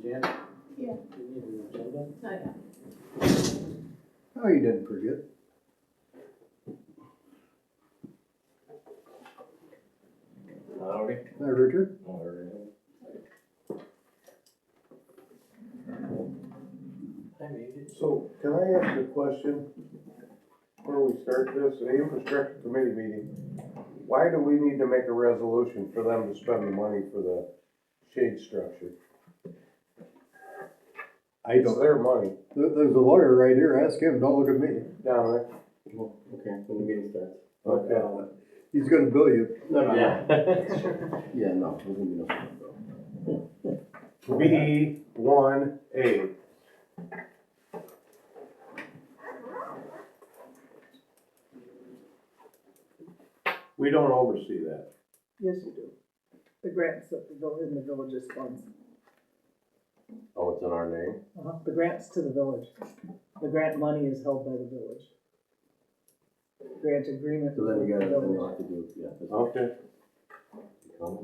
Jan? Yeah. You need an agenda? Oh, yeah. Oh, you didn't forget. Howdy. Hi, Richard. Alright. I made it. So, can I ask you a question before we start this? The infrastructure committee meeting, why do we need to make a resolution for them to spend the money for the shade structure? I It's their money, There's a lawyer right here, ask him, don't look at me. Dominic. Okay, when the meeting starts. Okay. He's gonna bill you. Yeah. Yeah, no, there's gonna be no. B1A. We don't oversee that. Yes, you do. The grants that go in the village's funds. Oh, it's in our name? The grants to the village. The grant money is held by the village. Grant agreement. So then you with gotta, the then you'll village. have to do, yeah. that's- Okay. No,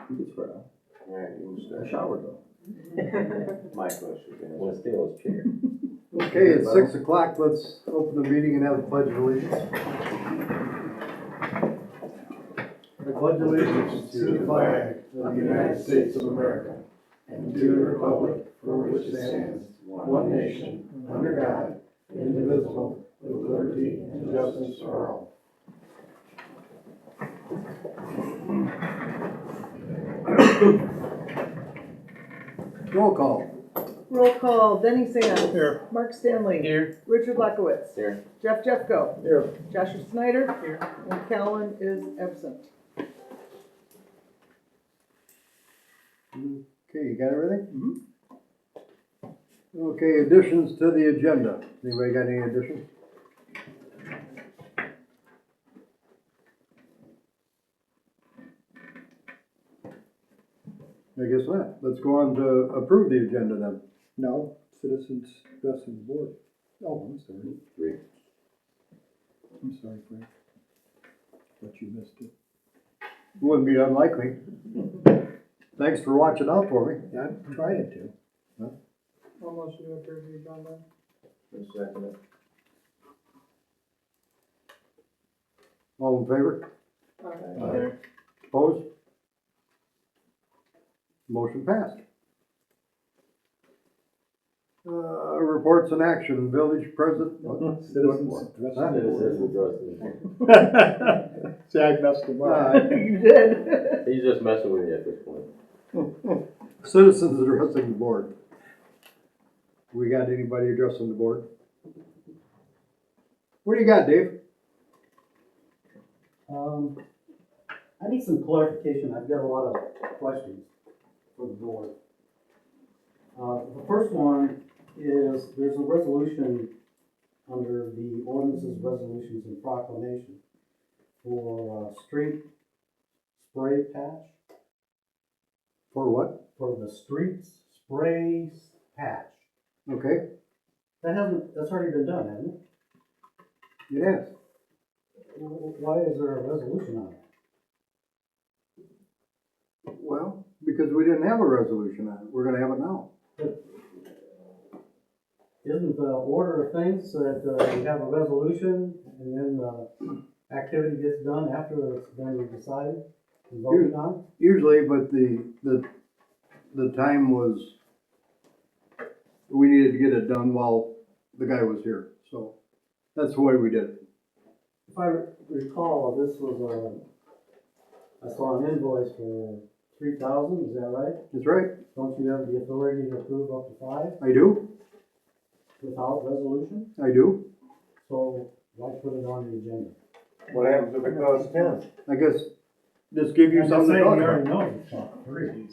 you can swear out. Alright, you can I start. showered though. My question. Wanna stay on his chair? Okay, it's 6 o'clock, let's open the meeting and have the pledge of allegiance. I pledge allegiance to the flag of the United States of America and to the republic for which it stands, one nation, under God, indivisible, with liberty and justice for all. Roll call. Roll call, Denny Sands. Here. Mark Stanley. Here. Richard Lekowitz. Here. Jeff Jeffco. Here. Joshua Snyder. Here. And Callan is absent. Okay, you got everything? Okay, additions to the agenda. Anybody got any additions? I guess not. Let's go on to approve the agenda then. No, citizens addressing the board. Oh, I'm sorry. 3. I'm sorry, Frank. But you missed it. Wouldn't be unlikely. Thanks for watching out for me. I'm trying to. Almost you approve the agenda. Second it. All in favor? Aye. Opposed? Motion passed. Reports and action, village president. Citizens addressing. Jag messed him You did. He's just messing with you at this point. Citizens addressing the board. We got anybody addressing the board? What do you got, Dave? I need some clarification. I've got a lot of questions for the board. The first one is there's a resolution under the ordinances, resolutions, and proclamation for street spray patch, For what? for the streets spray patch. Okay, That's already been done, hasn't it? it has. Why is there a resolution on it? Well, because we didn't have a resolution on it. We're gonna have it now. Isn't the order of things that you have a resolution and then the activity gets done after it's been decided and voted on? Usually, but the time was, we needed to get it done while the guy was here. So that's the way we did it. If I recall, this was I saw an invoice for 3,000, is that right? That's right. Don't you have the authority to approve up to 5 I do. without resolution? I do. So why put it on the agenda? What happens if it costs 10? I guess just give you I'm something to saying talk you already about. know it's not 3.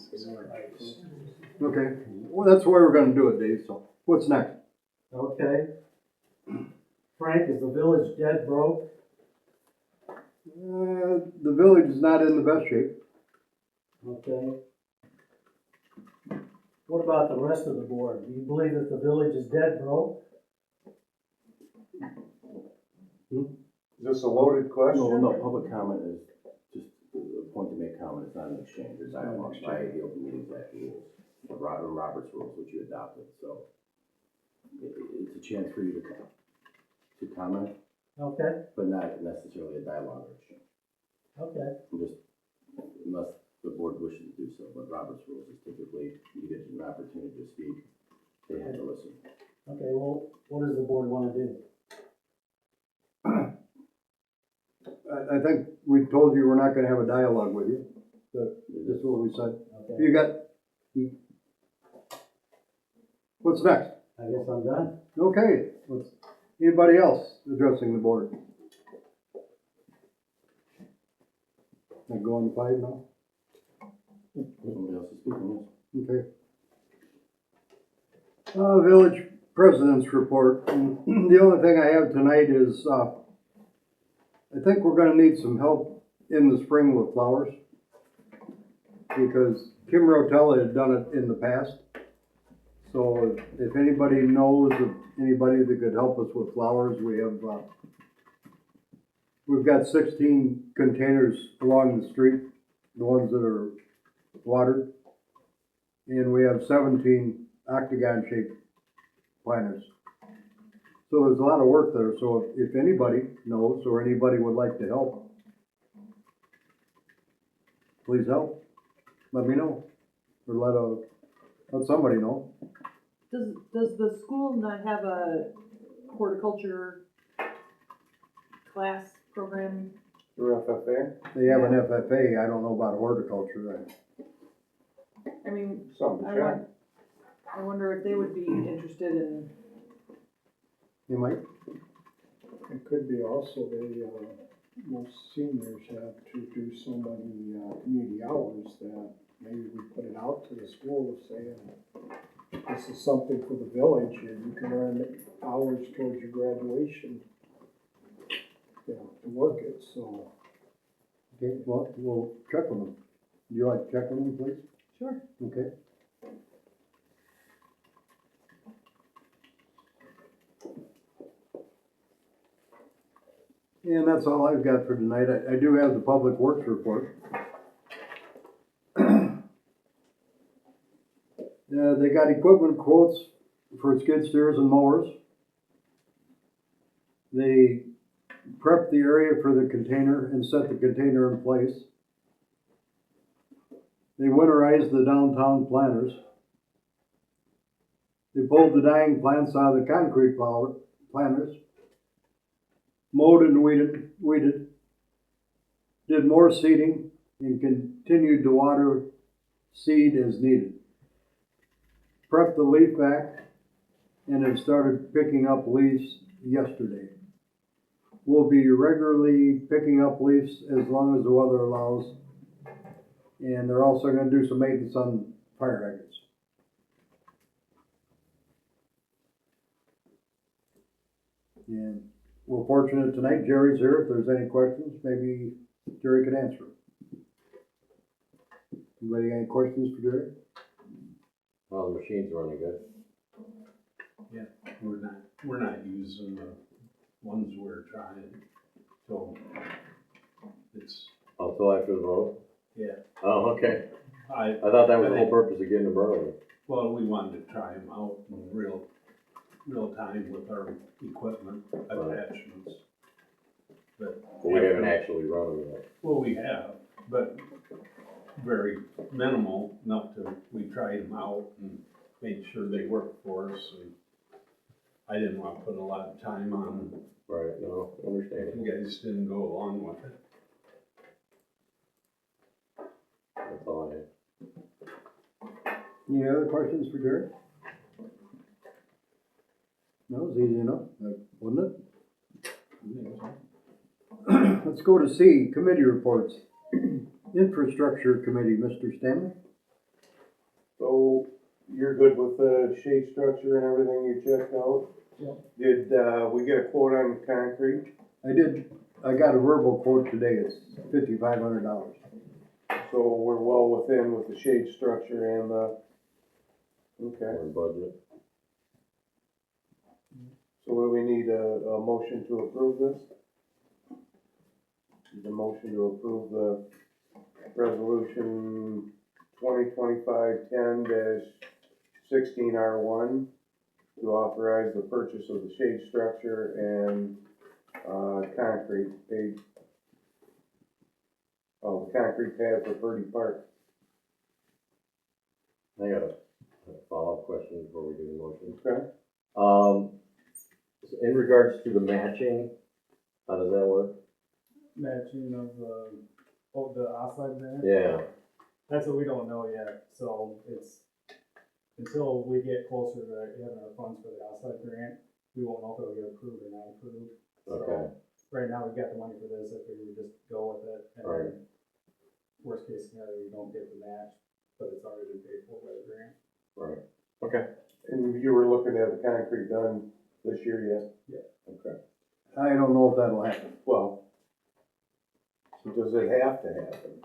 Okay. Well, that's the way we're gonna do it, Dave. So what's next? Okay. Frank, is the village dead broke? The village is not in the best shape. Okay. What about the rest of the board? Do you believe that the village is dead broke? Is this a loaded question? No, public comment is just a point to make comment, it's not an exchange, it's dialogue by the Open Meetings Act rules, the Robert's rules, which you adopted, so it's a chance for you to comment, Okay, but not necessarily a dialogue or exchange. okay. Just, unless the board wishes to do so, but Robert's rules is typically, you get an opportunity to speak, they have to listen. Okay, well, what does the board wanna do? I think we told you we're not gonna have a dialogue with you. That's what we said. Okay, What's next? I guess I'm done. Okay, anybody else addressing the board? I go on 5 now? Somebody else is speaking, yes. Okay. Village President's Report. The only thing I have tonight is, I think we're gonna need some help in the spring with flowers. Because Kim Rotella had done it in the past. So if anybody knows of anybody that could help us with flowers, we've got 16 containers along the street, the ones that are watered. And we have 17 octagon-shaped planters. So there's a lot of work there, so if anybody knows or anybody would like to help, please help. Let me know, or let somebody know. Does the school not have a horticulture class program? Through FFA? They have an FFA, I don't know about horticulture. I mean, Something to check. I wonder if they would be interested in, You might, It could be also most seniors have to do so many, community hours that maybe we put it out to the school saying, this is something for the village and you can earn hours towards your graduation. You know, to work it, so. okay, well, we'll check with them. Would you like to check with them, please? sure. Okay. And that's all I've got for tonight. I do have the Public Works report. They got equipment quotes for skid steers and mowers. They prepped the area for the container and set the container in place. They winterized the downtown planters. They pulled the dying plants out of the concrete planters. Mowed and weeded, did more seeding, and continued to water seed as needed. Prepped the leaf back, and have started picking up leaves yesterday. We'll be regularly picking up leaves as long as the weather allows, and they're also gonna do some maintenance on fire hydrants. And we're fortunate tonight, Jerry's here. If there's any questions, maybe Jerry could answer them. Anybody got any questions for Jerry? Well, the machine's running good. We're not using the ones we're trying, so it's, Oh, till after the vote? yeah. Oh, okay. I I thought that was the whole purpose of getting them early. Well, we wanted to try them out in real time with our equipment attachments. But But we haven't actually run them yet. well, we have, but very minimal, enough to, we tried them out and made sure they worked for us, and I didn't want to put a lot of time on them. Right, no, understand. You guys didn't go along with it. That's all I had. Any other questions for Jerry? No, it was easy enough, wasn't it? Let's go to C, committee reports. Infrastructure Committee, Mr. Stanley? So you're good with the shade structure and everything you checked out? Yep. Did, we get a quote on concrete? I got a verbal quote today, it's $5,500. So we're well within with the shade structure and the, okay. We're in budget. So what do we need, a motion to approve this? The motion to approve the resolution 2025-10-16R1 to authorize the purchase of the shade structure and, concrete pad. Oh, the concrete pad for Purdy Park. I got a follow-up question before we do the motion. Okay. In regards to the matching, how does that work? Matching of the outside grant. Yeah, That's what we don't know yet, so it's, until we get closer to having our funds for the outside grant, we won't know if it'll get approved or not approved. okay, So, right now, we've got the money for this, if we would just go with it, and Right. then, worst case scenario, we don't get the match, but it's already been paid for by the grant. right, okay. And you were looking to have the concrete done this year yet? Yeah. Okay. I don't know if that'll happen. Well, does it have to happen?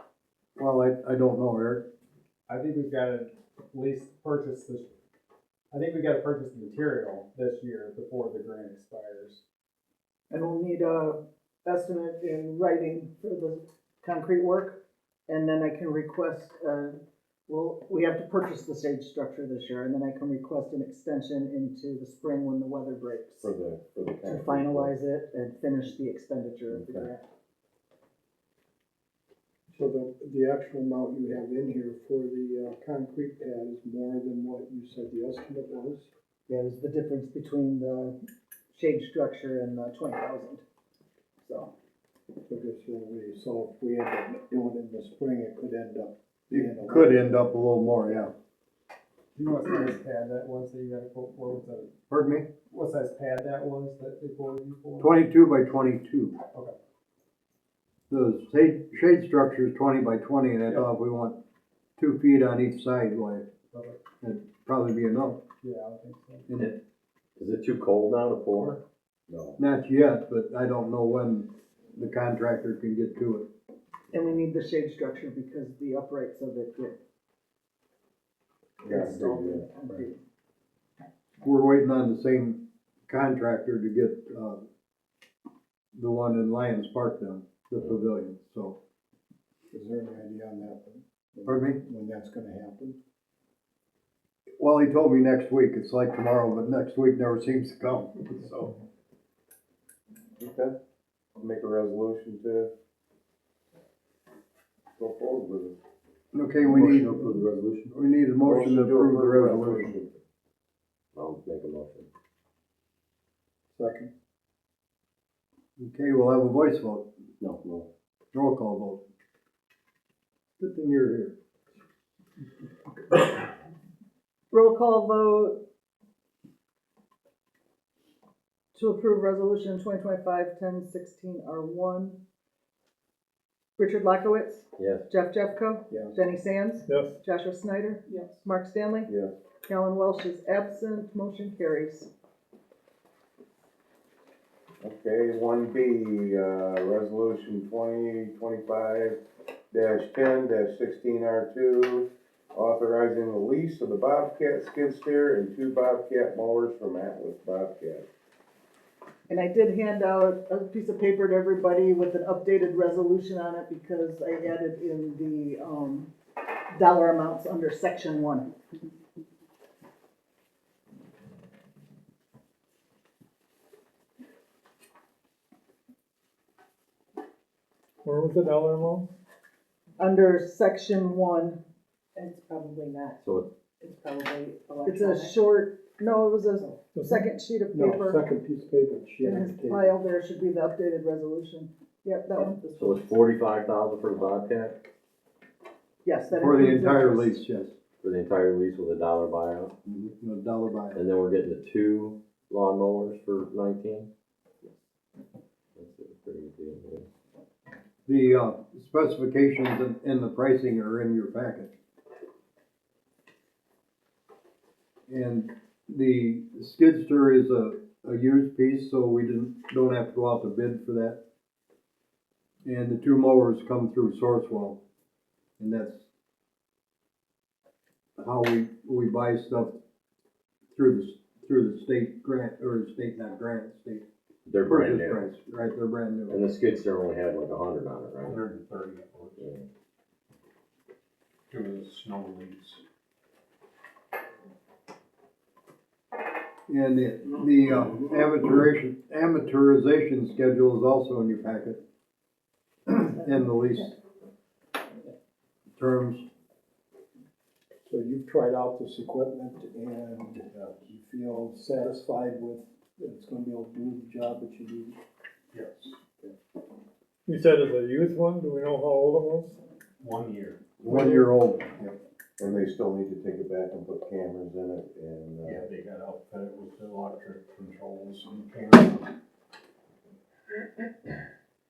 Well, I don't know, Eric. I think we've got to at least purchase this, I think we gotta purchase the material this year before the grant expires. And we'll need a estimate in writing for the concrete work, and then I can request, we have to purchase the stage structure this year, and then I can request an extension into the spring when the weather breaks For the to concrete. finalize it and finish the expenditure of the Okay. grant. So the actual amount you have in here for the concrete pad is more than what you said the estimate was? Yeah, it was the difference between the shade structure and the 20,000, so. So just so if we end up doing it in the spring, it could end up being It could end up a little more, yeah. Do you know what size pad that was that you got a quote for? Was that, Pardon me? what size pad that was that they quoted you for? 22 by 22. Okay. The shade structure is 20 by 20, and I thought if we want 2 feet on each side, why, Okay. it'd probably be enough. Yeah, I would think so. And Is it too cold now to pour? No. not yet, but I don't know when the contractor can get to it. And we need the shade structure because the uprights of it get Yeah, installed in yeah. the concrete. We're waiting on the same contractor to get, the one in Lions Park done, the pavilion, so. Is there any idea on that? Pardon me? When that's gonna happen? Well, he told me next week, it's like tomorrow, but next week never seems to come, so. Okay. I'll make a resolution to go forward with it. Okay, Motion to approve the resolution? we need a motion to approve the resolution. I'll make a motion. Second. Okay, we'll have a voice vote, No. roll call vote. Good thing you're here. Roll call vote to approve resolution 2025-10-16R1. Richard Lackowitz, Yes. Jeff Jeffco, Yes. Jenny Sands, Yes. Joshua Snyder, Yes. Mark Stanley, Yes. Callan Welsh is absent, motion carries. Okay, 1B, resolution 2025-10-16R2, authorizing the lease of the Bobcat skid steer and 2 Bobcat mowers from Atlas Bobcat. And I did hand out a piece of paper to everybody with an updated resolution on it because I added in the, dollar amounts under section 1. Where was the dollar amount? Under section 1, It's probably not, So it's probably it's electronic. a short, no, it was a second sheet of No, paper. second piece of paper. She In had his the table. pile there should be the updated resolution. Yep, that one. so it's 45,000 for the Bobcat, Yes, that For the includes entire interest. lease, yes. for the entire lease with a $1 buyout? The dollar buy. And then we're getting the 2 lawnmowers for 19? That's a pretty good deal, yeah. The specifications and the pricing are in your packet. And the skidster is a used piece, so we don't have to go out to bid for that. And the 2 mowers come through Sourcewell, and that's how we buy stuff through the state grant, or state, not grant, state They're brand purchase new. price, right, they're brand new. And the skid steer only had like 100 on it, right? 130 Yeah. to the snow leaves. And the amateurization schedule is also in your packet. And the lease terms. So you've tried out this equipment and you feel satisfied with that it's gonna be able to do the job that you need? Yes. You said it's a used one, do we know how old it was? 1 year. 1 year old. And they still need to take it back and put cameras in it and, Yeah, they got outfitted with the electric controls and cameras.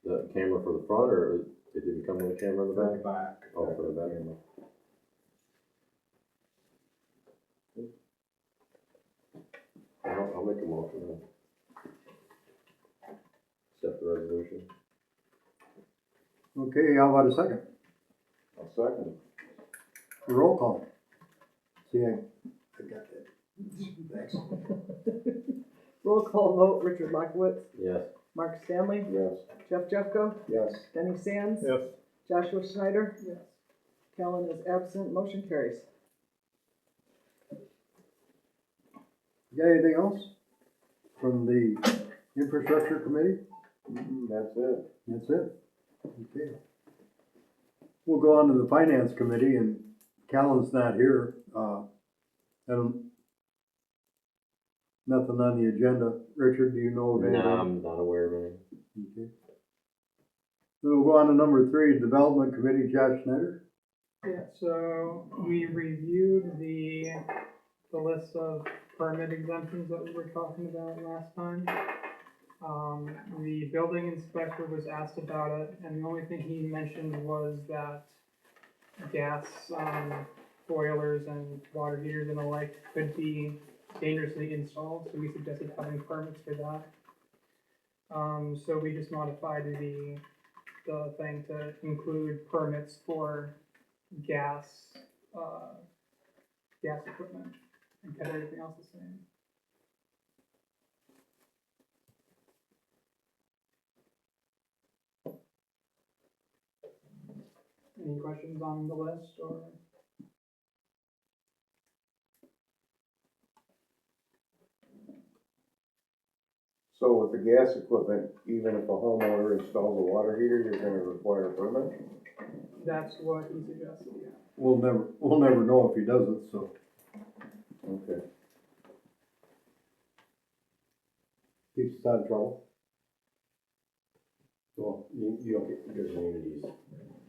The camera for the front, or it didn't come with a camera in the For back? the back. Oh, for the back. I'll make a motion then. Accept the resolution. Okay, how about a second? I'll second. Roll call. See, I got that. Thanks. Roll call vote, Richard Lockowitz, Yes. Mark Stanley, Yes. Jeff Jeffco, Yes. Denny Sands, Yes. Joshua Schneider. Yes. Kellen is absent, motion carries. Got anything else from the infrastructure committee? That's it. That's it? Okay. We'll go on to the finance committee, and Callan's not here. Nothing on the agenda. Richard, do you know of anything? No, I'm not aware of any. Okay. So we'll go on to number 3, development committee, Josh Schneider. Yeah, so we reviewed the list of permit exemptions that we were talking about last time. The building inspector was asked about it, and the only thing he mentioned was that gas, boilers and water heaters and the like could be dangerously installed, so we suggested having permits for that. So we just modified the thing to include permits for gas equipment and kept everything else the same. Any questions on the list or? So with the gas equipment, even if a homeowner installs a water heater, you're gonna require a permit? That's what he suggested, yeah. We'll never know if he does it, so. Okay. Keeps us out of trouble. Well, you don't get, there's immunities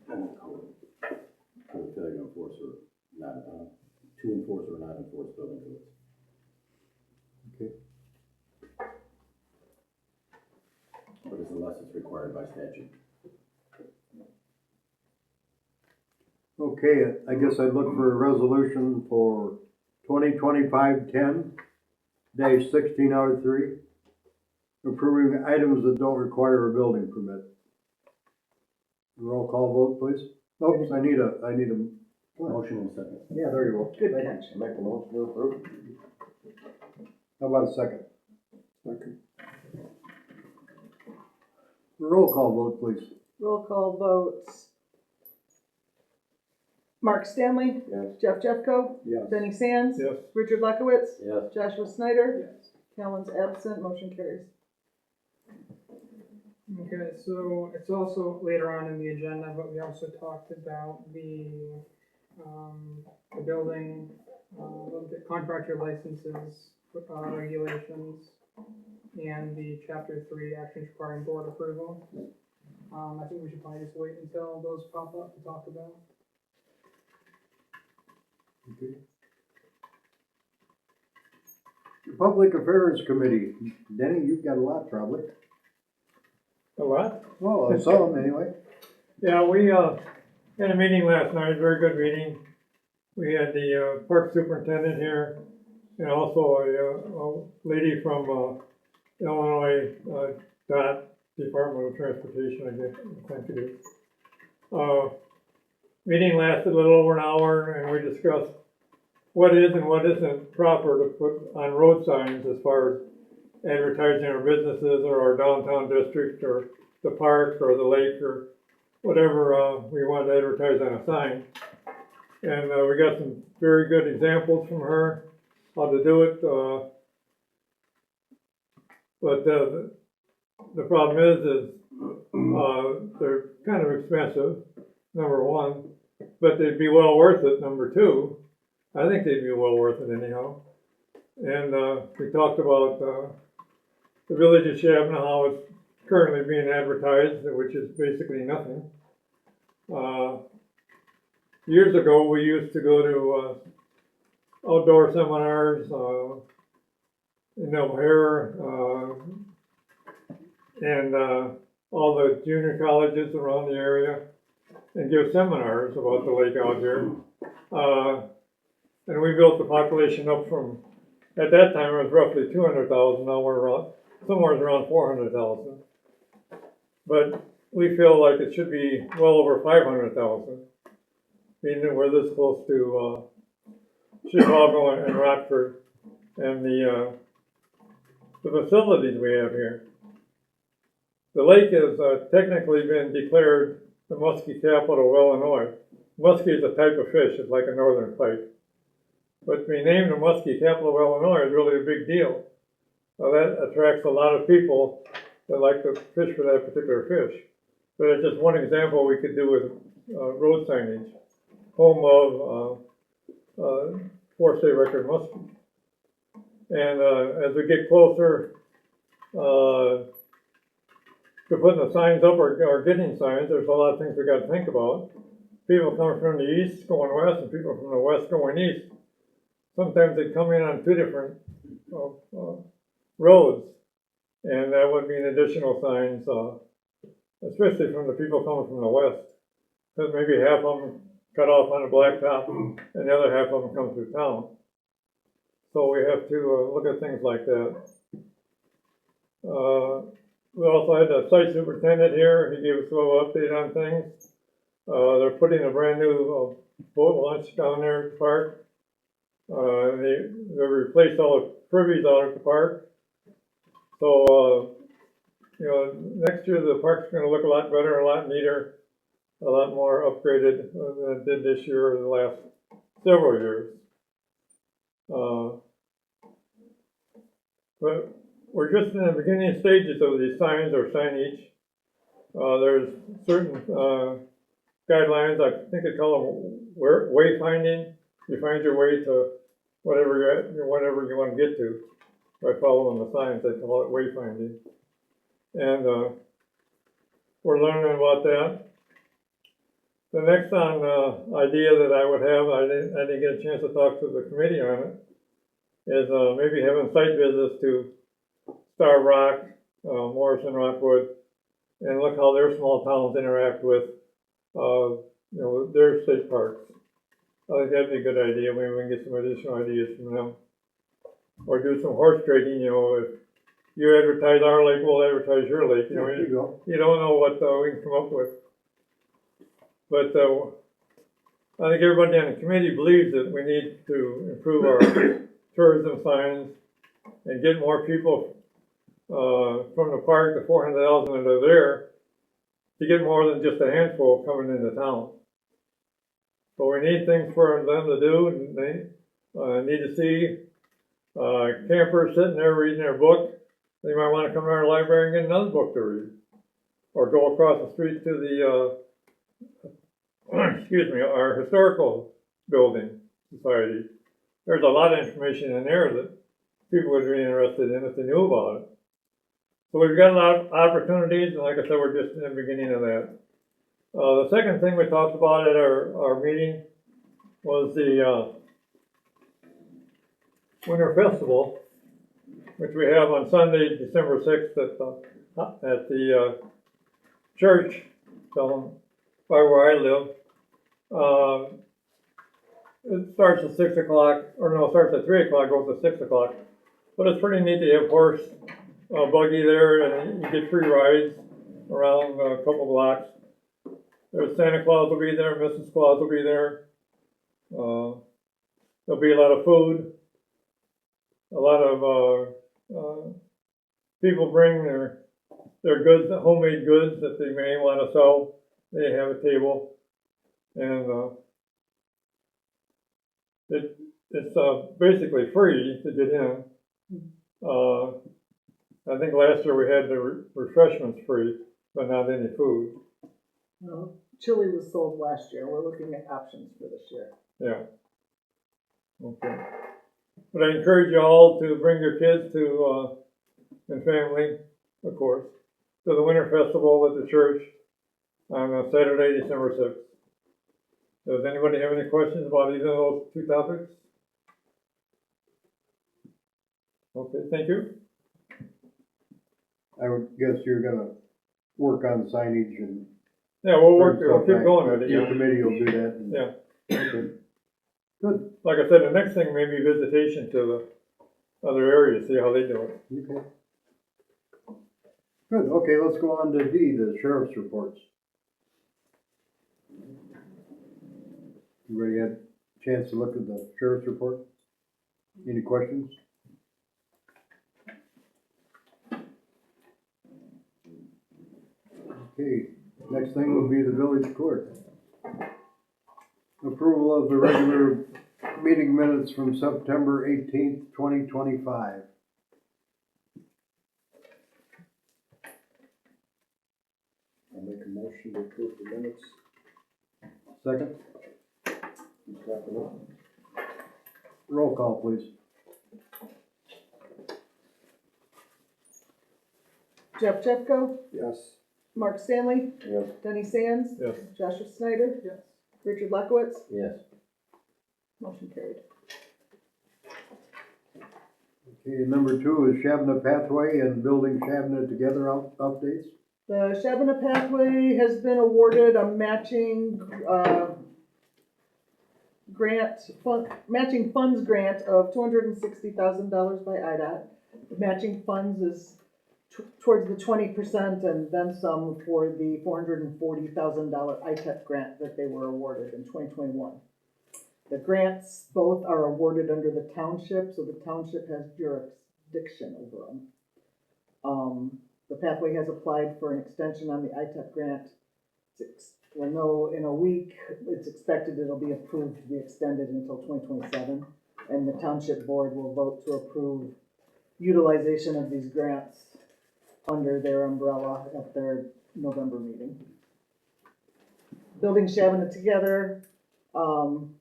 for the failure to enforce or not, to enforce or not enforce building codes. Okay. But it's unless it's required by statute. Okay, I guess I'd look for a resolution for 2025-10-16R3, approving items that don't require a building permit. Roll call vote, please. Oops, I need a, Motion and second. yeah, there you go. Good Thank you. catch. Make a motion to approve? How about a second? Second. Roll call vote, please. Roll call votes. Mark Stanley, Yes. Jeff Jeffco, Yes. Denny Sands, Yes. Richard Lockowitz, Yes. Joshua Schneider. Yes. Callan's absent, motion carries. Okay, so it's also later on in the agenda, but we also talked about the building, the contractor licenses, regulations, and the chapter 3 actions requiring board approval. I think we should probably just wait until those pop up to talk about. Okay. The Public Affairs Committee, Denny, you've got a lot probably. A what? Well, some anyway. Yeah, we, had a meeting last night, very good meeting. We had the, park superintendent here, and also a lady from, Illinois, DOT, Department of Transportation, I guess, I think it is. Meeting lasted a little over an hour, and we discussed what is and what isn't proper to put on road signs as far as advertising our businesses or our downtown district or the park or the lake or whatever, we want to advertise on a sign. And, we got some very good examples from her, how to do it, but, the problem is, they're kind of expensive, number one, but they'd be well worth it, number two. I think they'd be well worth it anyhow. And, we talked about, the village of Shabbona, how it's currently being advertised, which is basically nothing. Years ago, we used to go to, outdoor seminars, in O'Hare, and all the junior colleges around the area and give seminars about the lake out here. And we built the population up from, at that time it was roughly 200,000, now we're around, somewhere around 400,000. But we feel like it should be well over 500,000, being that we're this close to Chicago and Rockford and the facilities we have here. The lake has technically been declared the muskie capital of Illinois. Muskie is a type of fish, it's like a northern pike. But to be named the muskie capital of Illinois is really a big deal. That attracts a lot of people that like to fish for that particular fish. But it's just one example we could do with road signage. Home of four-state record muskie. And as we get closer to putting the signs up or getting signs, there's a lot of things we got to think about. People coming from the east going west and people from the west going east. Sometimes they come in on two different roads, and that would mean additional signs, especially from the people coming from the west. Because maybe half of them cut off on a blacktop and the other half of them come through town. So we have to look at things like that. We also had the site superintendent here. He gave us a little update on things. They're putting a brand new boat launch down there at the park. They replaced all the privies out at the park. So, you know, next year the park's going to look a lot better, a lot neater, a lot more upgraded than it did this year or the last several years. But we're just in the beginning stages of these signs or signage. There's certain guidelines, I think they call them wayfinding. You find your way to whatever you want to get to by following the signs. They call it wayfinding. And we're learning about that. The next idea that I would have, I didn't get a chance to talk to the committee on it, is maybe having site visits to Star Rock, Morrison, Rockwood, and look how their small towns interact with, you know, their state parks. I think that'd be a good idea. Maybe we can get some additional ideas from them. Or do some horse trading, you know, if you advertise our lake, we'll advertise your lake. You know, you don't know what we can come up with. But I think everybody on the committee believes that we need to improve our tourism signs and get more people from the park, the 400,000 that are there, to get more than just a handful coming into town. So we need things for them to do, and they need to see campers sitting there reading their book. They might want to come to our library and get another book to read. Or go across the street to the excuse me, our historical building society. There's a lot of information in there that people would be interested in if they knew about it. So we've got a lot of opportunities, and like I said, we're just in the beginning of that. The second thing we talked about at our meeting was the Winter Festival, which we have on Sunday, December 6th at the church down by where I live. It starts at 6 o'clock, or no, it starts at 3 o'clock, goes to 6 o'clock. But it's pretty neat to have horse buggy there, and you get free rides around a couple blocks. There's Santa Claus will be there, Mrs. Claus will be there. There'll be a lot of food, a lot of people bring their goods, homemade goods that they may wanna sell, they have a table. And, it's basically free to get in. I think last year we had the refreshments free, but not any food. No, chili was sold last year. We're looking at options for this year. Yeah. Okay. But I encourage you all to bring your kids to, and family, of course, to the Winter Festival at the church on Saturday, December 6th. Does anybody have any questions about either of those two topics? Okay, thank you. I would guess you're gonna work on signage and. Yeah, we'll stuff, keep right? going with it. Your Yeah. committee will do that. And- Yeah. Okay. Good, Like I said, the next thing may be visitation to the other areas, see how they do it. okay. Good, okay, let's go on to D, the sheriff's reports. Everybody had a chance to look at the sheriff's report? Any questions? Okay, next thing will be the village court. Approval of the regular meeting minutes from September 18th, 2025. I'll make a motion to approve the minutes. Second? Second. Roll call, please. Jeff Jeffco, Yes. Mark Stanley, Yes. Denny Sands, Yes. Joshua Snyder, Yes. Richard Lekowitz, Yes. motion carried. Okay, number 2 is Shabbona Pathway and Building Shabbona Together updates. The Shabbona Pathway has been awarded a matching, matching funds grant of $260,000 by IDOT. The matching funds is towards the 20% and then some for the $440,000 ITEP grant that they were awarded in 2021. The grants both are awarded under the township, so the township has jurisdiction over them. The Pathway has applied for an extension on the ITEP grant. I know in a week, it's expected it'll be approved to be extended until 2027, and the township board will vote to approve utilization of these grants under their umbrella at their November meeting. Building Shabbona Together, on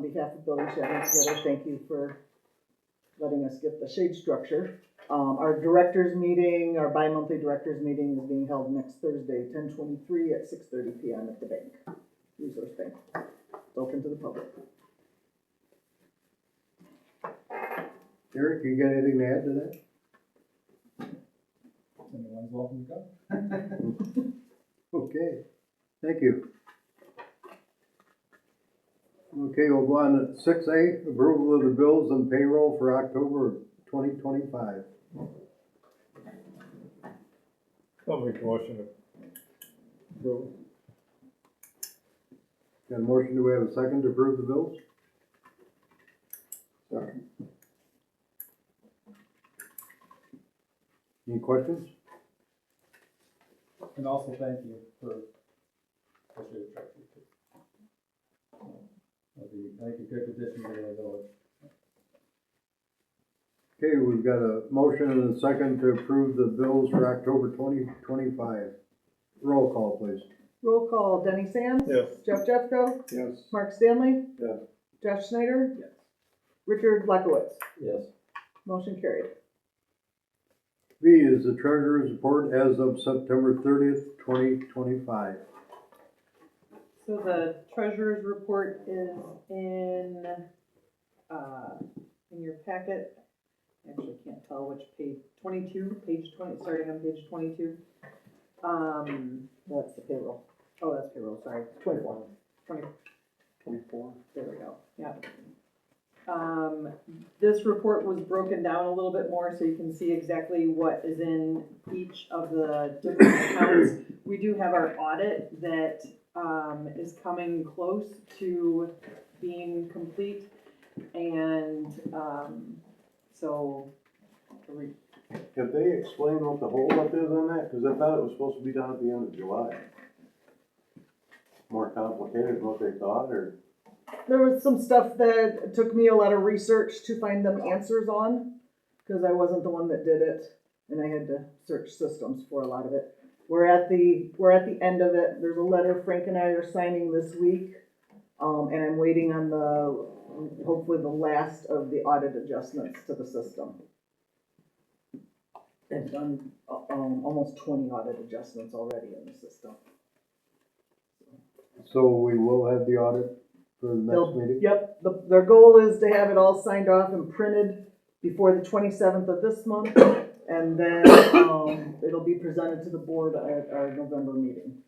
behalf of Building Shabbona Together, thank you for letting us get the shade structure. Our directors meeting, our bi-monthly directors meeting is being held next Thursday, 10/23 at 6:30 PM at the bank, Resource Bank. It's open to the public. Eric, you got anything to add to that? Anyone's welcome to go. Okay, thank you. Okay, we'll go on to 6A, approval of the bills and payroll for October 2025. I'll make a motion to approve. Got a motion, do we have a second to approve the bills? Second. Any questions? And also thank you for the shade structure too. That'd be, I think, a good addition to the village. Okay, we've got a motion and a second to approve the bills for October 2025. Roll call, please. Roll call, Denny Sands. Yes. Jeff Jeffco. Yes. Mark Stanley. Yes. Josh Snyder. Yes. Richard Lekowitz. Yes. Motion carried. B is the treasurer's report as of September 30th, 2025. So the treasurer's report is in your packet. Actually, can't tell which page, 22, page 20, starting on page 22. That's the payroll. Oh, that's payroll, sorry, 24. 24. there we go, yeah. This report was broken down a little bit more so you can see exactly what is in each of the different accounts. We do have our audit that is coming close to being complete, and so Have they explained what the holdup is on that? Cause I thought it was supposed to be done at the end of July. More complicated than what they thought, or? There was some stuff that took me a lot of research to find them answers on, because I wasn't the one that did it, and I had to search systems for a lot of it. We're at the end of it. There's a letter Frank and I are signing this week, and I'm waiting on hopefully the last of the audit adjustments to the system. I've done almost 20 audit adjustments already in the system. So we will have the audit for the next They'll- meeting? Yep, their goal is to have it all signed off and printed before the 27th of this month, and then it'll be presented to the board at our November meeting.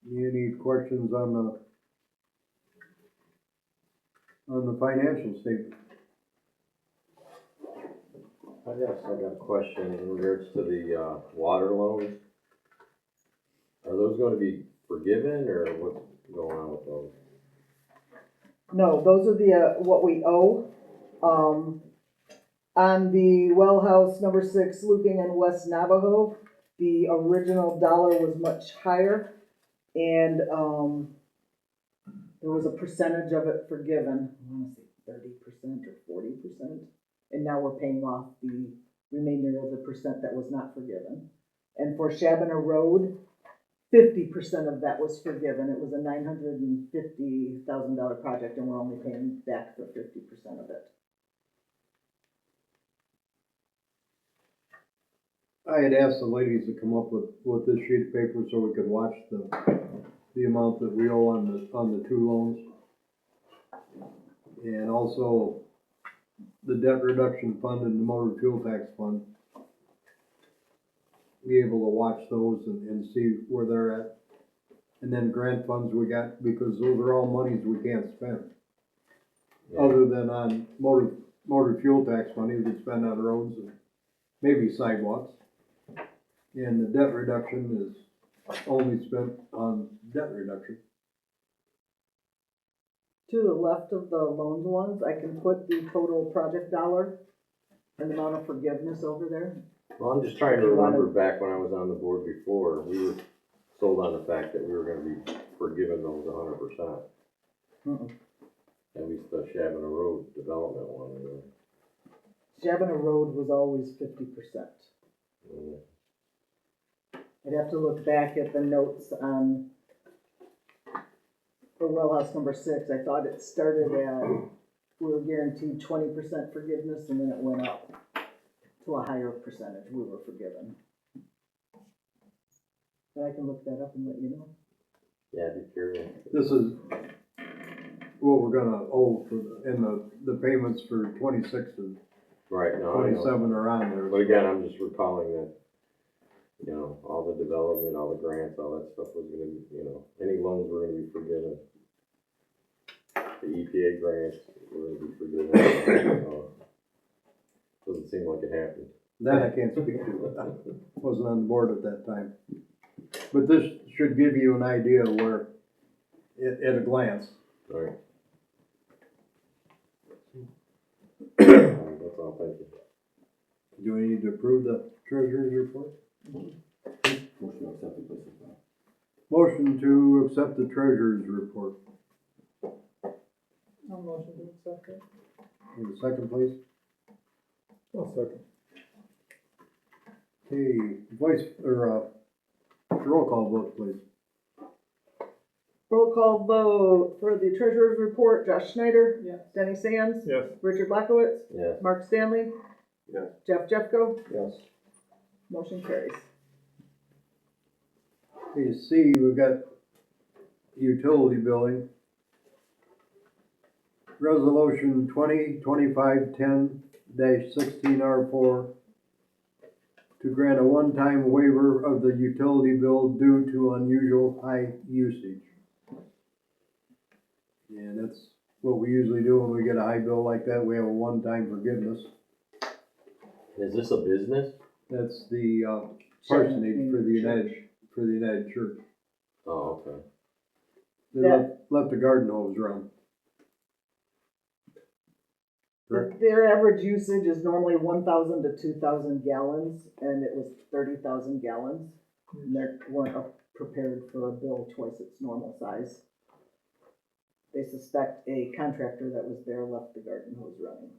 Any questions on the financial statement? Yes, I got a question in regards to the, water loans. Are those gonna be forgiven, or what's going on with those? No, those are the, what we owe. On the well house number 6 looping in West Navajo, the original dollar was much higher, and there was a percentage of it forgiven. I want to say 30% or 40%, and now we're paying off the remainder of the percent that was not forgiven. And for Shabbona Road, 50% of that was forgiven. It was a $950,000 project, and we're only paying back for 50% of it. I had asked the ladies to come up with this sheet of paper so we could watch the amount that we owe on the two loans. And also the debt reduction fund and the motor fuel tax fund. Be able to watch those and see where they're at. And then grant funds we got, because those are all monies we can't spend. Yeah. Other than on motor fuel tax money we could spend on roads and maybe sidewalks. And the debt reduction is only spent on debt reduction. To the left of the loaned ones, I can put the total project dollar and the amount of forgiveness over there. Well, I'm just trying to remember back when I was on the board before, we were sold on the fact that we were gonna be forgiving those 100%. At least the Shabbona Road development one, anyway. Shabbona Road was always 50%. Mm. I'd have to look back at the notes on for well house number 6. I thought it started at, we were guaranteed 20% forgiveness, and then it went up to a higher percentage we were forgiven. But I can look that up and let you know. Yeah, I'd be curious. This is what we're gonna owe and the payments for 26 and Right, no, I know. 27 are on there. But again, I'm just recalling that, you know, all the development, all the grants, all that stuff was gonna be, you know, any loans were gonna be forgiven. The EPA grants were gonna be forgiven. So, doesn't seem like it happened. That I can't speak to. Wasn't on the board at that time. But this should give you an idea of where, at a glance. Right. That's all, thank you. Do we need to approve the treasurer's report? Motion to accept it, please. Motion to accept the treasurer's report. I'll motion to accept it. Need a second, please? I'll second. Okay, roll call vote, please. Roll call vote for the treasurer's report. Josh Schneider. Yes. Denny Sands. Yes. Richard Blackowitz. Yes. Mark Stanley. Yes. Jeff Jeffco. Yes. Motion carries. Okay, C, we've got utility billing. Resolution 2025-10-16R4 to grant a one-time waiver of the utility bill due to unusual high usage. And that's what we usually do when we get a high bill like that. We have a one-time forgiveness. Is this a business? That's the parsonage for the United Church. Oh, okay. They let the garden hose run. Correct. Their average usage is normally 1,000 to 2,000 gallons, and it was 30,000 gallons. And they weren't prepared for a bill twice its normal size. They suspect a contractor that was there left the garden hose running,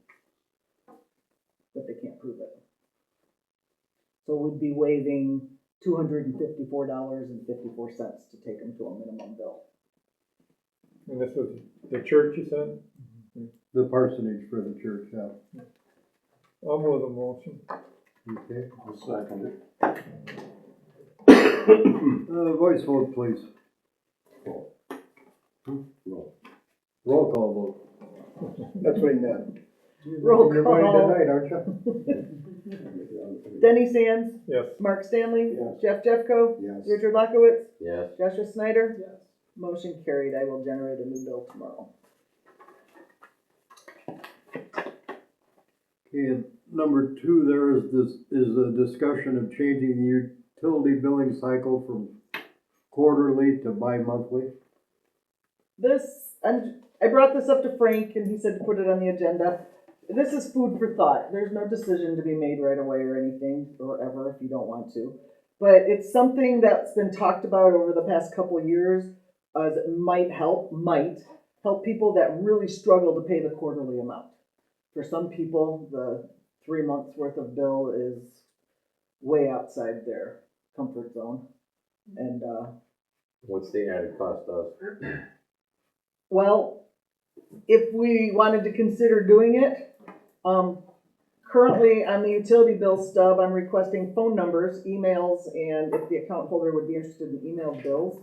but they can't prove it. So we'd be waiving $254.54 to take them to a minimum bill. And this was the church, you said? The parsonage for the church, yeah. I'll move the motion. Okay. I'll second it. Voice vote, please. Roll call vote. That's what he meant. Roll You're running call. tonight, aren't you? Denny Sands, Yes. Mark Stanley, Yes. Jeff Jeffco, Yes. Richard Lockowitz, Yes. Joshua Snyder. Yes. Motion carried. I will generate a new bill tomorrow. Okay, and number two, there is a discussion of changing the utility billing cycle from quarterly to bi-monthly. I brought this up to Frank and he said to put it on the agenda. This is food for thought. There's no decision to be made right away or anything, or ever if you don't want to. But it's something that's been talked about over the past couple of years as it might help people that really struggle to pay the quarterly amount. For some people, the 3 months worth of bill is way outside their comfort zone. And, What's the added cost of? well, if we wanted to consider doing it, currently on the utility bill stub, I'm requesting phone numbers, emails, and if the account holder would be interested in emailed bills.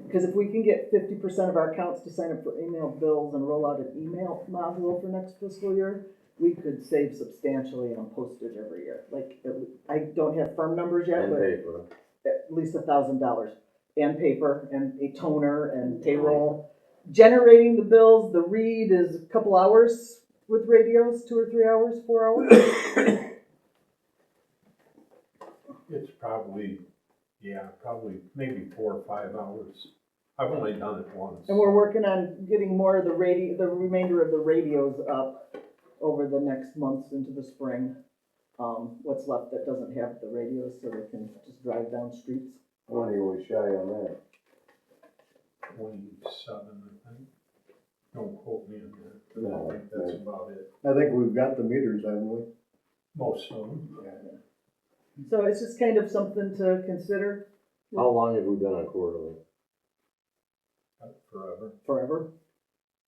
Because if we can get 50% of our accounts to sign up for emailed bills and roll out an email module for next fiscal year, we could save substantially on postage every year. Like, I don't have firm numbers yet, And but paper. at least $1,000, and paper, and a toner, and payroll. Generating the bills, the read is a couple hours with radios, 2 or 3 hours, 4 hours. It's probably maybe 4 or 5 hours. I've only done it once. And we're working on getting more of the remainder of the radios up over the next months into the spring. What's left that doesn't have the radios, so they can just drive down streets. How many are we shy on that? 27, I think. Don't quote me on that, but No, I think that's about it. I think we've got the meters, haven't we? Most of them. So it's just kind of something to consider. How long have we been on quarterly? Forever. Forever.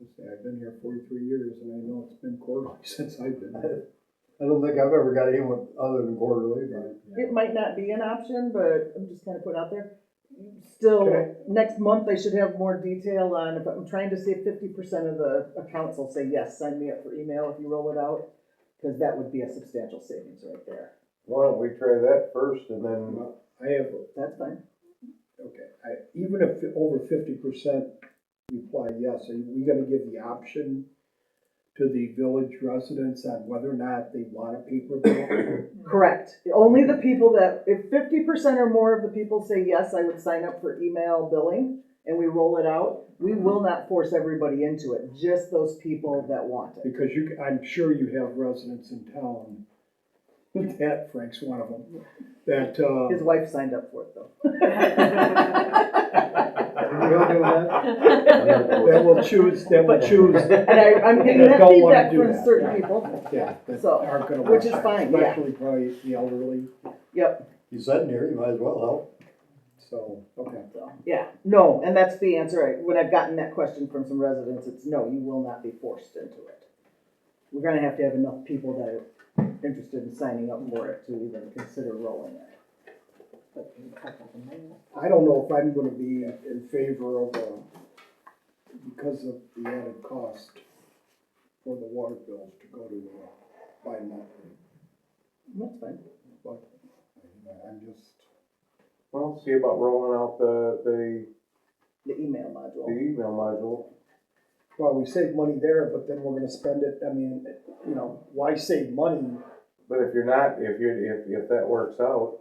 I've been here 43 years and I know it's been quarterly since I've been here. I don't think I've ever got in with other than quarterly, but. It might not be an option, but I'm just kind of putting it out there. Still, Okay. next month I should have more detail on, if I'm trying to see if 50% of the accounts will say, yes, sign me up for email if you roll it out, because that would be a substantial savings right there. Why don't we try that first and then, I have, That's fine. okay, even if over 50% reply yes, are we gonna give the option to the village residents on whether or not they want a paper bill? Correct. Only the people that, if 50% or more of the people say, yes, I would sign up for email billing, and we roll it out, we will not force everybody into it, just those people that want it. Because I'm sure you have residents in town, that Frank's one of them, that, His wife signed up for it, though. that will choose, And I'm getting That that don't wanna feedback do from that. certain people. yeah, that So, aren't gonna. which is watch it, fine, yeah. Especially probably the elderly, Yep. You sitting here, you might as well help. so, okay. So, yeah, no, and that's the answer. When I've gotten that question from some residents, it's no, you will not be forced into it. We're gonna have to have enough people that are interested in signing up for it to even consider rolling it. But can you cut out the mail? I don't know if I'm gonna be in favor of, because of the added cost for the water bills to go to, bi-monthly, That's fine. but I'm just, well, see about rolling out the The email module. email module. well, we save money there, but then we're gonna spend it, I mean, you know, why save money? But if you're not, if that works out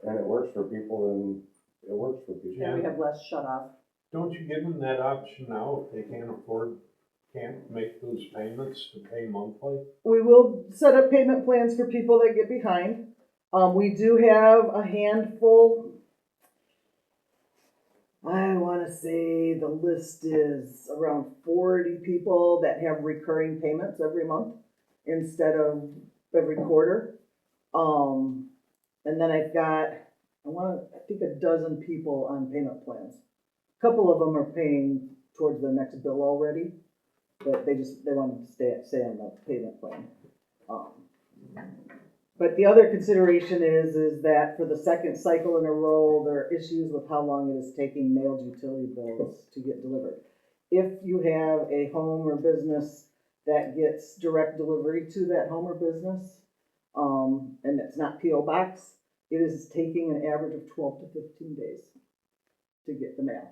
and it works for people, then it works for people. And we have less shut off Don't you give them that option now if they can't make those payments to pay monthly? We will set up payment plans for people that get behind. We do have a handful. I wanna say the list is around 40 people that have recurring payments every month instead of every quarter. And then I've got, I think a dozen people on payment plans. A couple of them are paying towards their next bill already, but they wanted to stay on the payment plan. But the other consideration is that for the second cycle in a row, there are issues with how long it is taking mailed utility bills to get delivered. If you have a home or business that gets direct delivery to that home or business, and it's not P.O. Box, it is taking an average of 12 to 15 days to get the mail.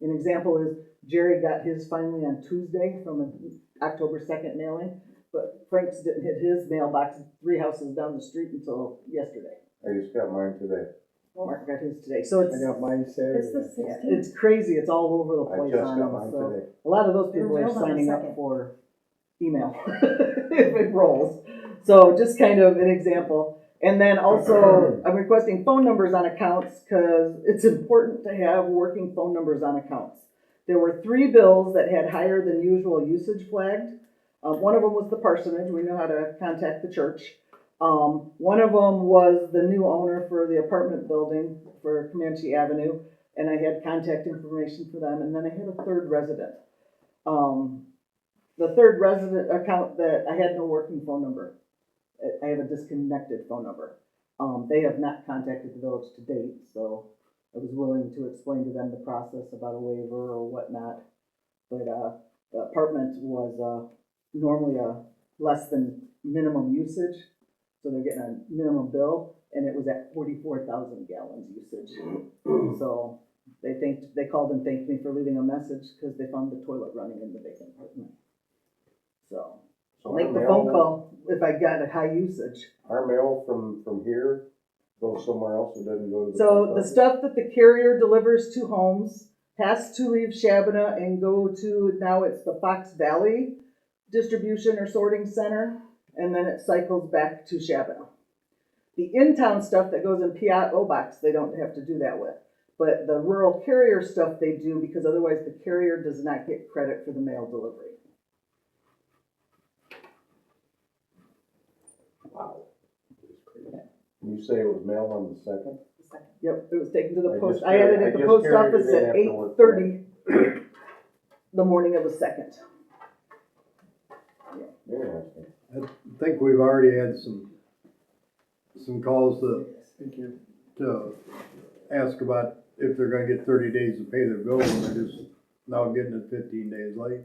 An example is Jerry got his finally on Tuesday from an October 2nd mailing, but Frank's didn't hit his mailbox 3 houses down the street until yesterday. I just got mine today. Mark got his today, so it's, I got mine Saturday. It's the yeah, 16th. it's crazy, it's all over the I place just on got them, mine so today. a lot of those people They're are mailed on the signing up 2nd. for email, if it rolls. So just kind of an example. And then also, I'm requesting phone numbers on accounts, because it's important to have working phone numbers on accounts. There were 3 bills that had higher than usual usage flagged. One of them was the parsonage, we know how to contact the church. One of them was the new owner for the apartment building for Comanche Avenue, and I had contact information for them, and then I had a third resident. The third resident account that I had no working phone number. I have a disconnected phone number. They have not contacted the village to date, so I was willing to explain to them the process about a waiver or whatnot. But the apartment was normally a less than minimum usage, so they're getting a minimum bill, and it was at 44,000 gallons usage. So they called and thanked me for leaving a message because they found the toilet running in the vacant apartment. So I'll make the phone call if I got a high usage. Our mail from here goes somewhere else, it doesn't go to the. So post the office? stuff that the carrier delivers to homes has to leave Shabbona and go to, now it's the Fox Valley Distribution or Sorting Center, and then it cycles back to Shabbona. The in-town stuff that goes in P.O. Box, they don't have to do that with. But the rural carrier stuff they do, because otherwise the carrier does not get credit for the mail delivery. Wow. You say it was mailed on the 2nd? Yep, it was taken to the I post. just I had it carried- at I the just post carried it office in at after work 8:30 the morning of the 2nd. Interesting. I think we've already had some calls Thank you. to ask about if they're gonna get 30 days to pay their bill, and they're just now getting it 15 days late.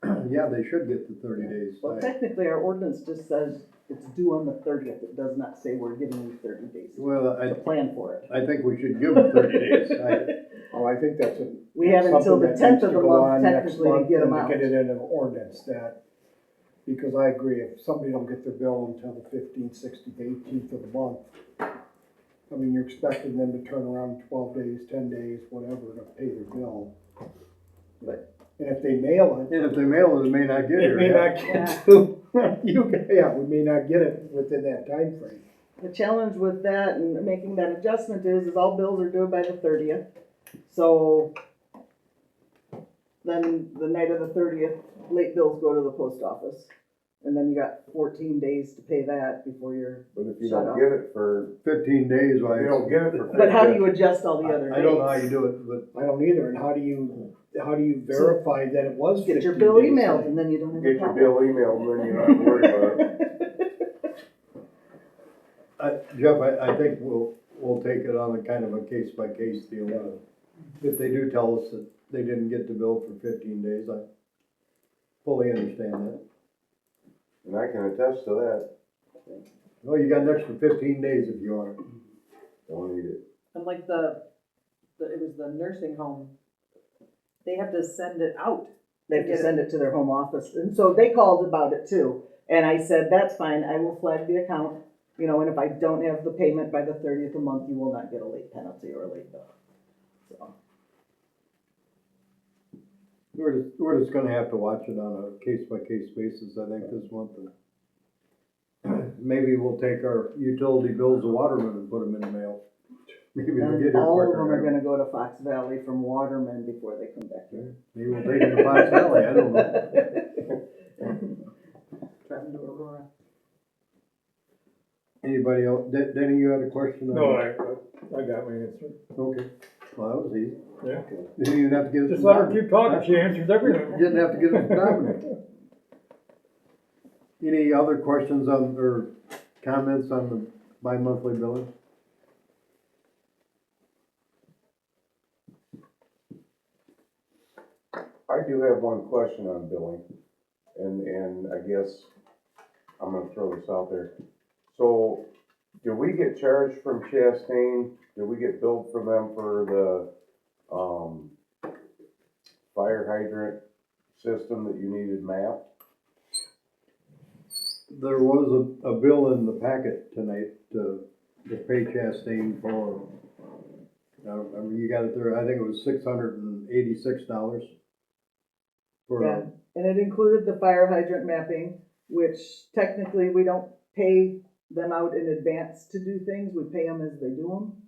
And yeah, they should get the 30 days. Well, technically, our ordinance just says it's due on the 30th. It does not say we're giving you 30 days Well, to plan for it. I think we should give them 30 days. I think that's a. We have until something the that 10th needs of to the go month on next technically to month get them and out. Get it in an ordinance that, because I agree, if somebody don't get their bill until the 15th, 16th, 18th of the month, I mean, you're expecting them to turn around 12 days, 10 days, whatever, to pay their bill. And if they mail it, And if they mail it, it may not get it here. may yeah. not get to, we may not get it within that time frame. The challenge with that and making that adjustment is all bills are due by the 30th. So then the night of the 30th, late bills go to the post office. And then you got 14 days to pay that before you're But if you shut don't off. get it for, 15 days, why? if you don't get it for. But how do you adjust all the other days? I don't know how you do it, but I don't either, and how do you verify that it was 15 Get your days? bill emailed and then you don't have a Get your problem. bill emailed, and then you don't have to worry about it. Jeff, I think we'll take it on a kind of a case-by-case deal. If they do tell us that they didn't get the bill for 15 days, I fully understand that. And I can attest to that. Well, you got an extra 15 days if you want it. Don't need it. And like it was the nursing home, they have to send it out. They have to send it to their home office. And so they called about it too. And I said, that's fine, I will flag the account, and if I don't have the payment by the 30th of the month, you will not get a late penalty or a late bill. So, We're just gonna have to watch it on a case-by-case basis, I think, this month. And maybe we'll take our utility bills to Waterman and put them in the mail. Maybe they'll get And here all of quicker. them are gonna go to Fox Valley from Waterman before they come back here. Maybe we'll take them to Fox Valley, I don't know. Driving to Aurora. Anybody else? Denny, you had a question? No, I got my answer. Okay, well, that was easy. Yeah. You didn't even have to get it Just from let her Dominic. keep talking, she answers everything. You didn't have to get it from Dominic. Any other questions on, or comments on the bi-monthly billing? I do have one question on billing, and I guess I'm gonna throw this out there. So, do we get charged from Chastain? Do we get billed from them for the, fire hydrant system that you needed mapped? There was a bill in the packet tonight to pay Chastain for, I mean, you got it there, I think it was $686. For, Yeah, and it included the fire hydrant mapping, which technically we don't pay them out in advance to do things, we pay them as they do them.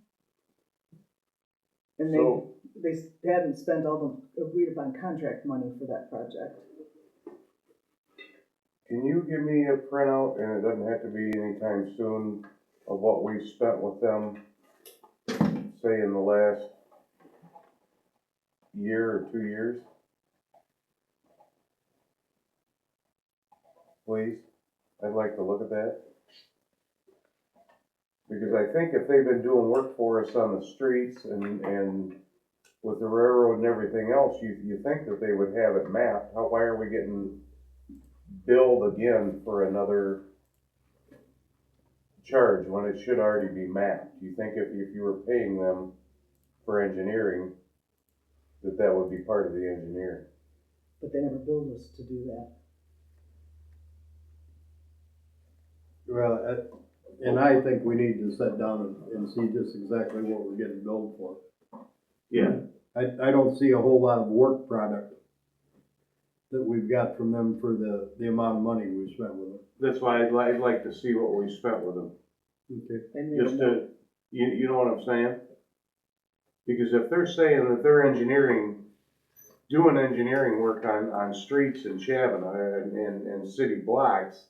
And So- they hadn't spent all the agreed upon contract money for that project. Can you give me a printout, and it doesn't have to be anytime soon, of what we spent with them, say in the last year or 2 years? Please, I'd like to look at that. Because I think if they've been doing work for us on the streets and with the railroad and everything else, you think that they would have it mapped. Why are we getting billed again for another charge when it should already be mapped? Do you think if you were paying them for engineering, that would be part of the engineering? But they never billed us to do that. well, and I think we need to sit down and see just exactly what we're getting billed for. Yeah. I don't see a whole lot of work product that we've got from them for the amount of money we spent with them. That's why I'd like to see what we spent with them. Okay. They made Just a to, you know what I'm saying? Because if they're saying that they're doing engineering work on streets in Shabbona and city blocks,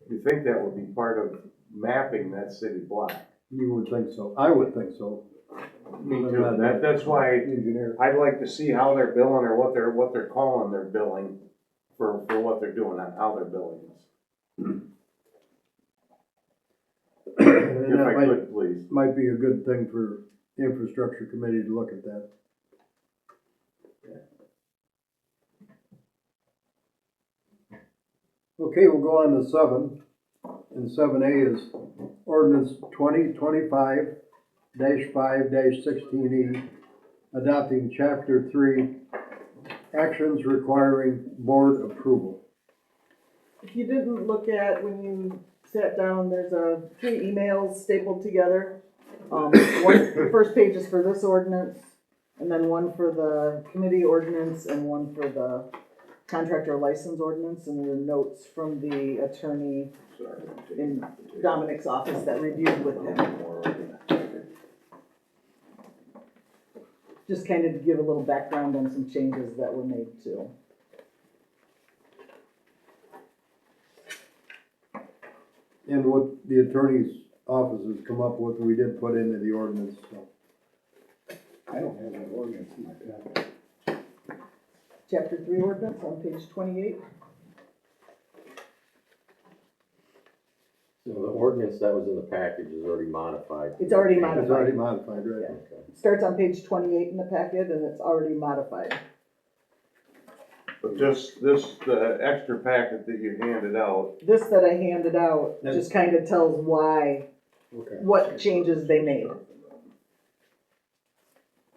you think that would be part of mapping that city block? You would think so. I would think so. Me too. That's why Engineer. I'd like to see how they're billing or what they're calling their billing for what they're doing on how they're billing us. And If that I could, please. might be a good thing for the infrastructure committee to look at that. Okay, we'll go on to 7. And 7A is ordinance 2025-5-16E, adopting chapter 3, actions requiring board approval. If you didn't look at when you sat down, there's 3 emails stapled together. The first page is for this ordinance, and then one for the committee ordinance, and one for the contractor license ordinance, and there are notes from the attorney in Dominic's office that reviewed with him. Just kind of to give a little background on some changes that were made too. And what the attorney's office has come up with, we did put into the ordinance, so. I don't have that ordinance in my packet. Chapter 3 ordinance on page 28. So the ordinance that was in the package is already modified. It's already It's modified. already modified, right? Yeah. It starts on page 28 in the packet, and it's already modified. But the extra packet that you handed out, This that I handed out just kind of tells why, Okay. what changes they made.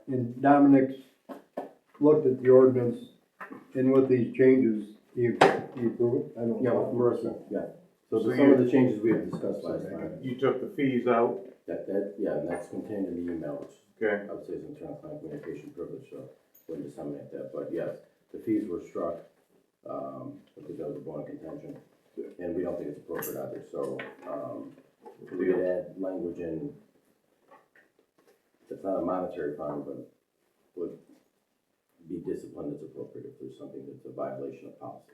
And Dominic looked at the ordinance, and with these changes, you approve it? I don't Yeah, know. Marissa, yeah. So So some of the changes we had discussed last time, you took the fees out, yeah, and that's contained in the email, which okay? I would say is internal client communication privilege, so wouldn't disseminate that, but yes. the fees were struck, because that was a bone of contention, and we don't think it's appropriate either, so, we could add language in, it's not a monetary fine, but would be disciplined as appropriate if there's something that's a violation of policy.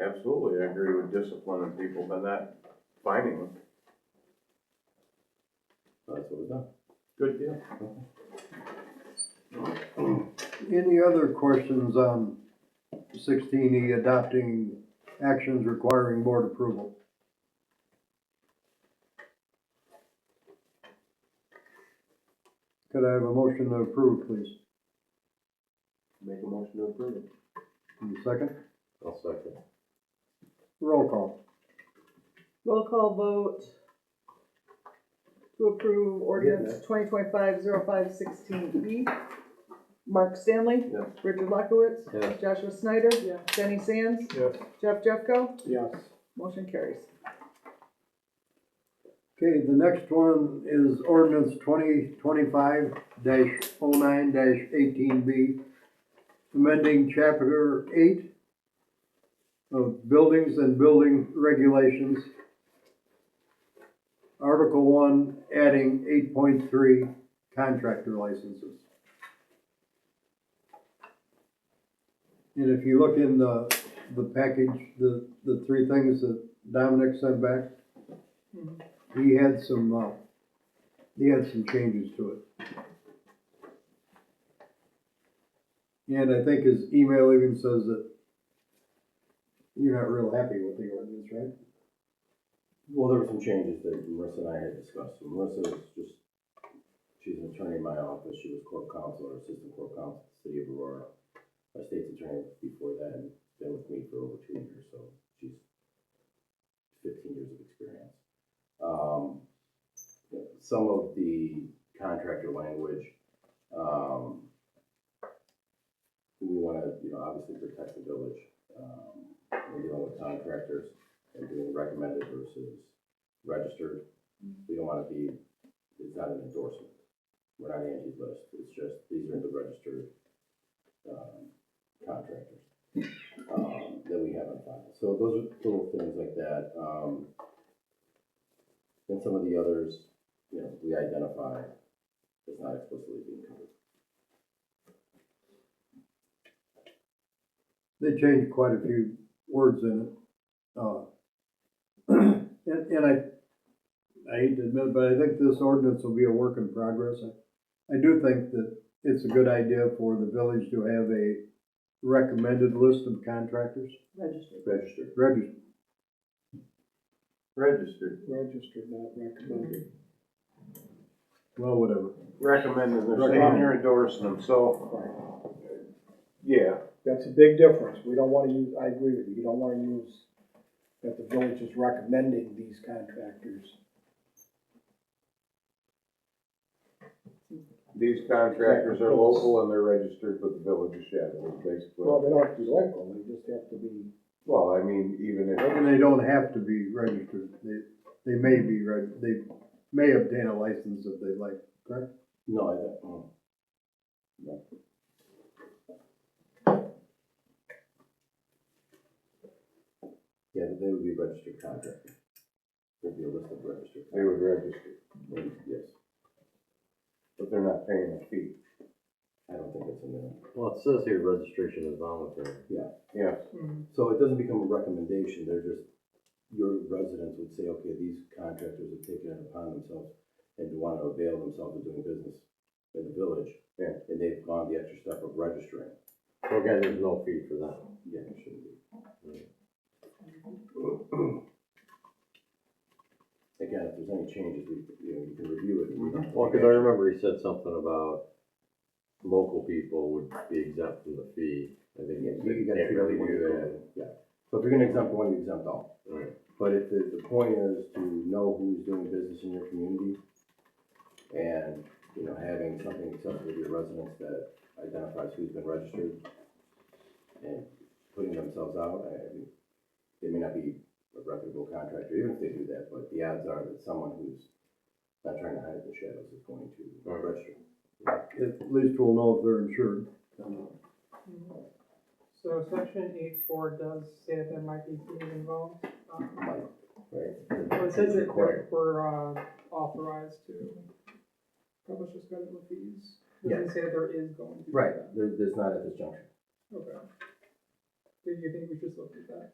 Absolutely, I agree with disciplining people, but not fining them. So that's what was done. Good deal. Any other questions on 16E, adopting actions requiring board approval? Could I have a motion to approve, please? Make a motion to approve it. And a second? I'll second. Roll call. Roll call vote to approve ordinance 2025-05-16E. Mark Stanley. Yes. Richard Lukowitz. Yes. Joshua Snyder. Yes. Jenny Sands. Yes. Jeff Jeffco. Yes. Motion carries. Okay, the next one is ordinance 2025-09-18B, amending chapter 8 of buildings and building regulations. Article 1, adding 8.3 contractor licenses. And if you look in the package, the three things that Dominic sent back, he had some changes to it. And I think his email even says that you're not real happy with the ordinance, right? Well, there were some changes that Marissa and I had discussed. So Marissa was she's an attorney in my office. She was corp counsel or assistant corp counsel at the city of Aurora. My state's attorney before that and been with me for over 2 years, so she's 15 years of experience. Some of the contractor language, we want to, obviously protect the village. We're dealing with contractors and doing recommended versus registered. We don't want to be, it's not an endorsement. We're not anti-list. It's just, these are the registered contractors that we have on file. So those are little things like that. Then some of the others, we identify as not explicitly being covered. They changed quite a few words in it. And I hate to admit it, but I think this ordinance will be a work in progress. I do think that it's a good idea for the village to have a recommended list of contractors. Registered. Registered, Registered, not recommended. well, whatever. Recommending, they're saying you're endorsing them, so, yeah. That's a big difference. We don't wanna use, I agree with you, you don't wanna use that the village is recommending these contractors. These contractors are local and they're registered with the village of Shabbona, basically. Well, they don't have to be local, they just have to be. Well, I mean, even if, And they don't have to be registered. They may be they may obtain a license if they like, correct? No, I don't. No. Yeah, but they would be registered contractors. There'd be a list of registered. they would register, Yes, but they're not paying a fee. I don't think it's in there. Well, it says here registration is voluntary. Yes, So it doesn't become a recommendation, they're just, your residents would say, okay, these contractors have taken it upon themselves and want to avail themselves of doing business in the village. Yeah. And they've gone the extra step of registering. So again, there's no fee for that. Yeah, it shouldn't be. Again, if there's any changes, you can review it. And we don't have to Well, take because I action. remember he said something about local people would be exempt from the fee. I think Yeah, you you gotta can't figure out really what do you're that. doing. Yeah, so if you're gonna exempt one, you exempt all. Right. But if the point is to know who's doing business in your community and, having something accessible to your residents that identifies who's been registered and putting themselves out, they may not be a reputable contractor, even if they do that, but the odds are that someone who's not trying to hide the shadows is going to register. At least we'll know if they're insured. So section 8.4 does say that there might be fees involved. Right. Well, it says that Required. we're authorized to publish a schedule of fees. It doesn't say that there is going to be. Right, that. there's not at this juncture. Okay. Do you think we should still keep that?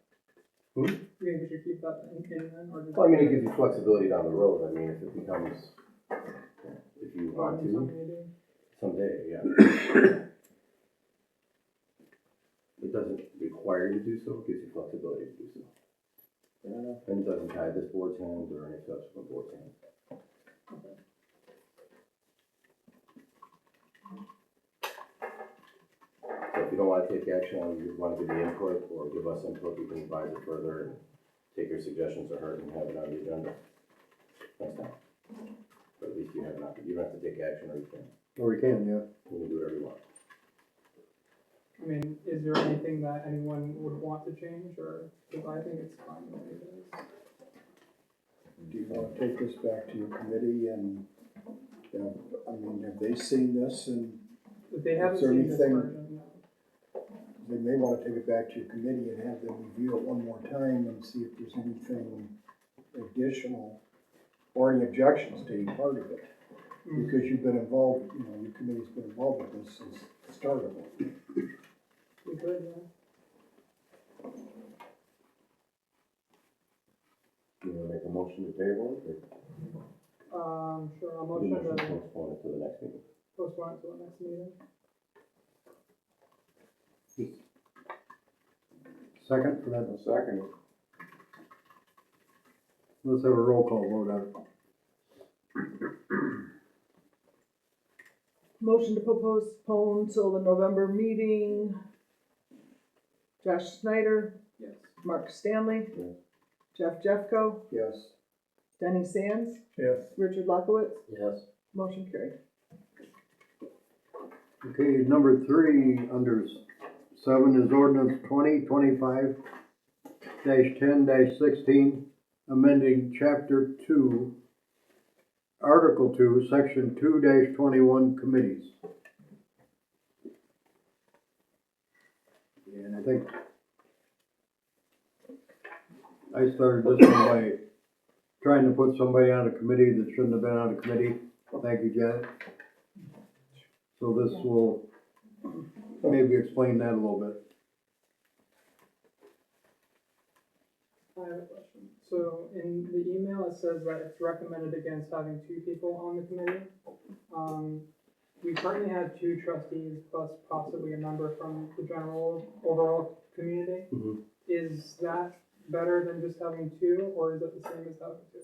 Hmm? Do you think we should keep that in then, or just? Well, I mean, it gives you flexibility down the road. I mean, if it becomes, if you want to, someday, yeah. It doesn't require you to do so, it gives you flexibility to do so. And it doesn't tie this board's hands or any subsequent board's hands. Okay. So if you don't wanna take action, or you wanna give me input or give us input, we can advise it further and take your suggestions to heart and have it on the agenda next time. But at least you have an option, you don't have to take action or you can, Or we can, yeah. you can do whatever you want. I mean, is there anything that anyone would want to change, or, because I think it's fine the way it is. Do you wanna take this back to your committee and, you know, I mean, have they seen this and If they haven't Is there seen this anything- version, no. they may wanna take it back to your committee and have them review it one more time and see if there's anything additional or any objections to any part of it. Mm. Because you've been involved, you know, your committee's been involved with this since the start of it. We could, yeah. You wanna make a motion to table it, Sure, I'll You motion motion to to postpone it to the next meeting. postpone it to the next meeting. Second for that, A second. let's have a roll call vote on it. Motion to postpone till the November meeting. Josh Snyder, Yes. Mark Stanley, Yes. Jeff Jeffco, Yes. Denny Sands, Yes. Richard Luckowitz, Yes. motion carried. Okay, number 3, under 7 is ordinance 2025-10-16, amending chapter 2, article 2, section 2-21 committees. And I think I started this one by trying to put somebody on a committee that shouldn't have been on a committee. Thank you, Janet. So this will maybe explain that a little bit. I have a question. So in the email, it says that it's recommended against having 2 people on the committee. We currently have 2 trustees plus possibly a member from the general overall community. Mhm. Is that better than just having 2, or is it the same as having 2?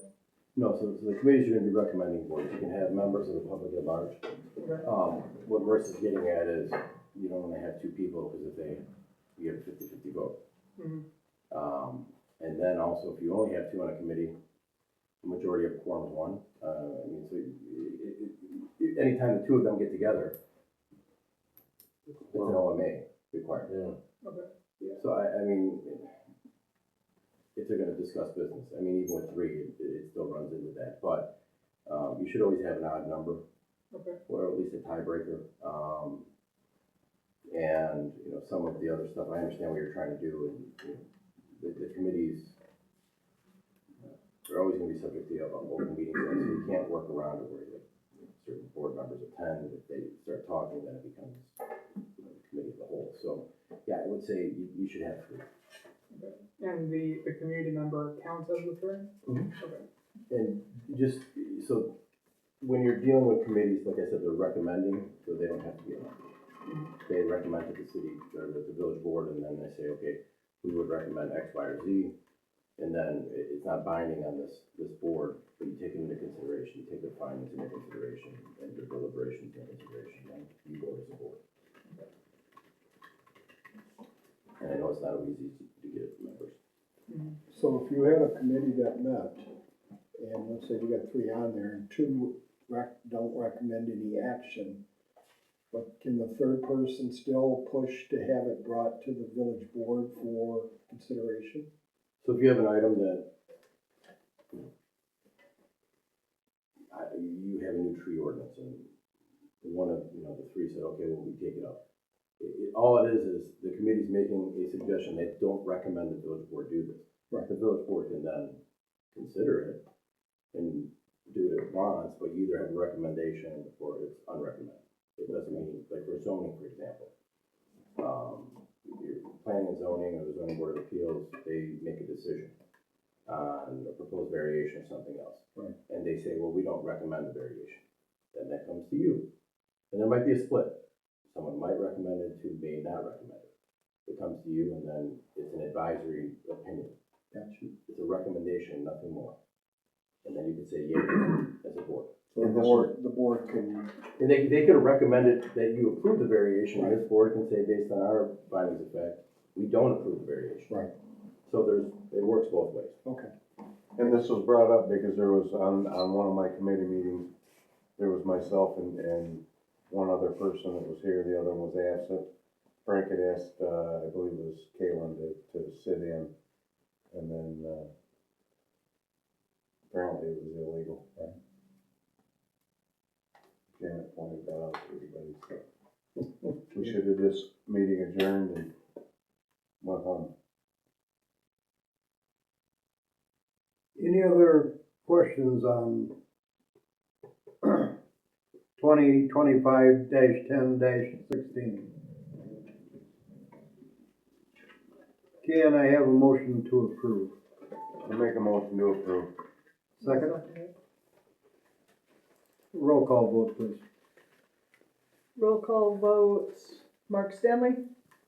No, so the committees you're gonna be recommending boards, you can have members of the public at large. Okay. What Marissa's getting at is, you don't wanna have 2 people, because if you have a 50-50 vote. Mhm. And then also, if you only have 2 on a committee, the majority of quorum is 1. I mean, so anytime the 2 of them get together, it's an OMA requirement. Yeah. Okay. So I mean, if they're gonna discuss business, I mean, even with 3, it still runs into that, but, you should always have an odd number. Okay. Or at least a tiebreaker, and, you know, some of the other stuff, I understand what you're trying to do, and, you know, the committees, they're always gonna be subject to the open meetings act, so you can't work around it where you have certain board members attend, if they start talking, then it becomes, you know, the committee of the whole, so, yeah, I would say you should have 3. Okay. And the community member counts as the 3? Mhm. Okay. And just, so, when you're dealing with committees, like I said, they're recommending, so they don't have to be on. They recommend to the city, or the village board, and then they say, okay, we would recommend X, Y, or Z, and then it's not binding on this board, but you take it into consideration, you take the findings into consideration, and your deliberations into consideration, and you vote as a board. And I know it's not always easy to get members. So if you had a committee that met, and let's say you got 3 on there, and 2 don't recommend any action, but can the third person still push to have it brought to the village board for consideration? So if you have an item that, you have a new tree ordinance, and one of, the 3 said, okay, well, we take it up. All it is the committee's making a suggestion, they don't recommend the village board do this. Right. The village board can then consider it and do what it wants, but you either have a recommendation or it's unrecommended. It doesn't mean, like for zoning, for example, your planning and zoning or the zoning board of appeals, they make a decision on a proposed variation or something else. Right. And they say, well, we don't recommend the variation. Then that comes to you. And there might be a split. Someone might recommend it, who may not recommend it. It comes to you and then it's an advisory opinion. Gotcha. It's a recommendation, nothing more. And then you can say yay as a board. So the board can, And they could have recommended that you approve the variation, and this board can say, based on our findings of fact, we don't approve the variation. right, So it works both ways. okay. And this was brought up because there was, on one of my committee meetings, there was myself and one other person that was here, the other one was absent. Frank had asked, I believe it was Kalen to sit in, and then, apparently it was illegal. Right. Janet pointed that out to everybody, so. We should have this meeting adjourned and went home. Any other questions on 2025-10-16? Can I have a motion to approve? I make a motion to approve. Second? Roll call vote, please. Roll call vote, Mark Stanley,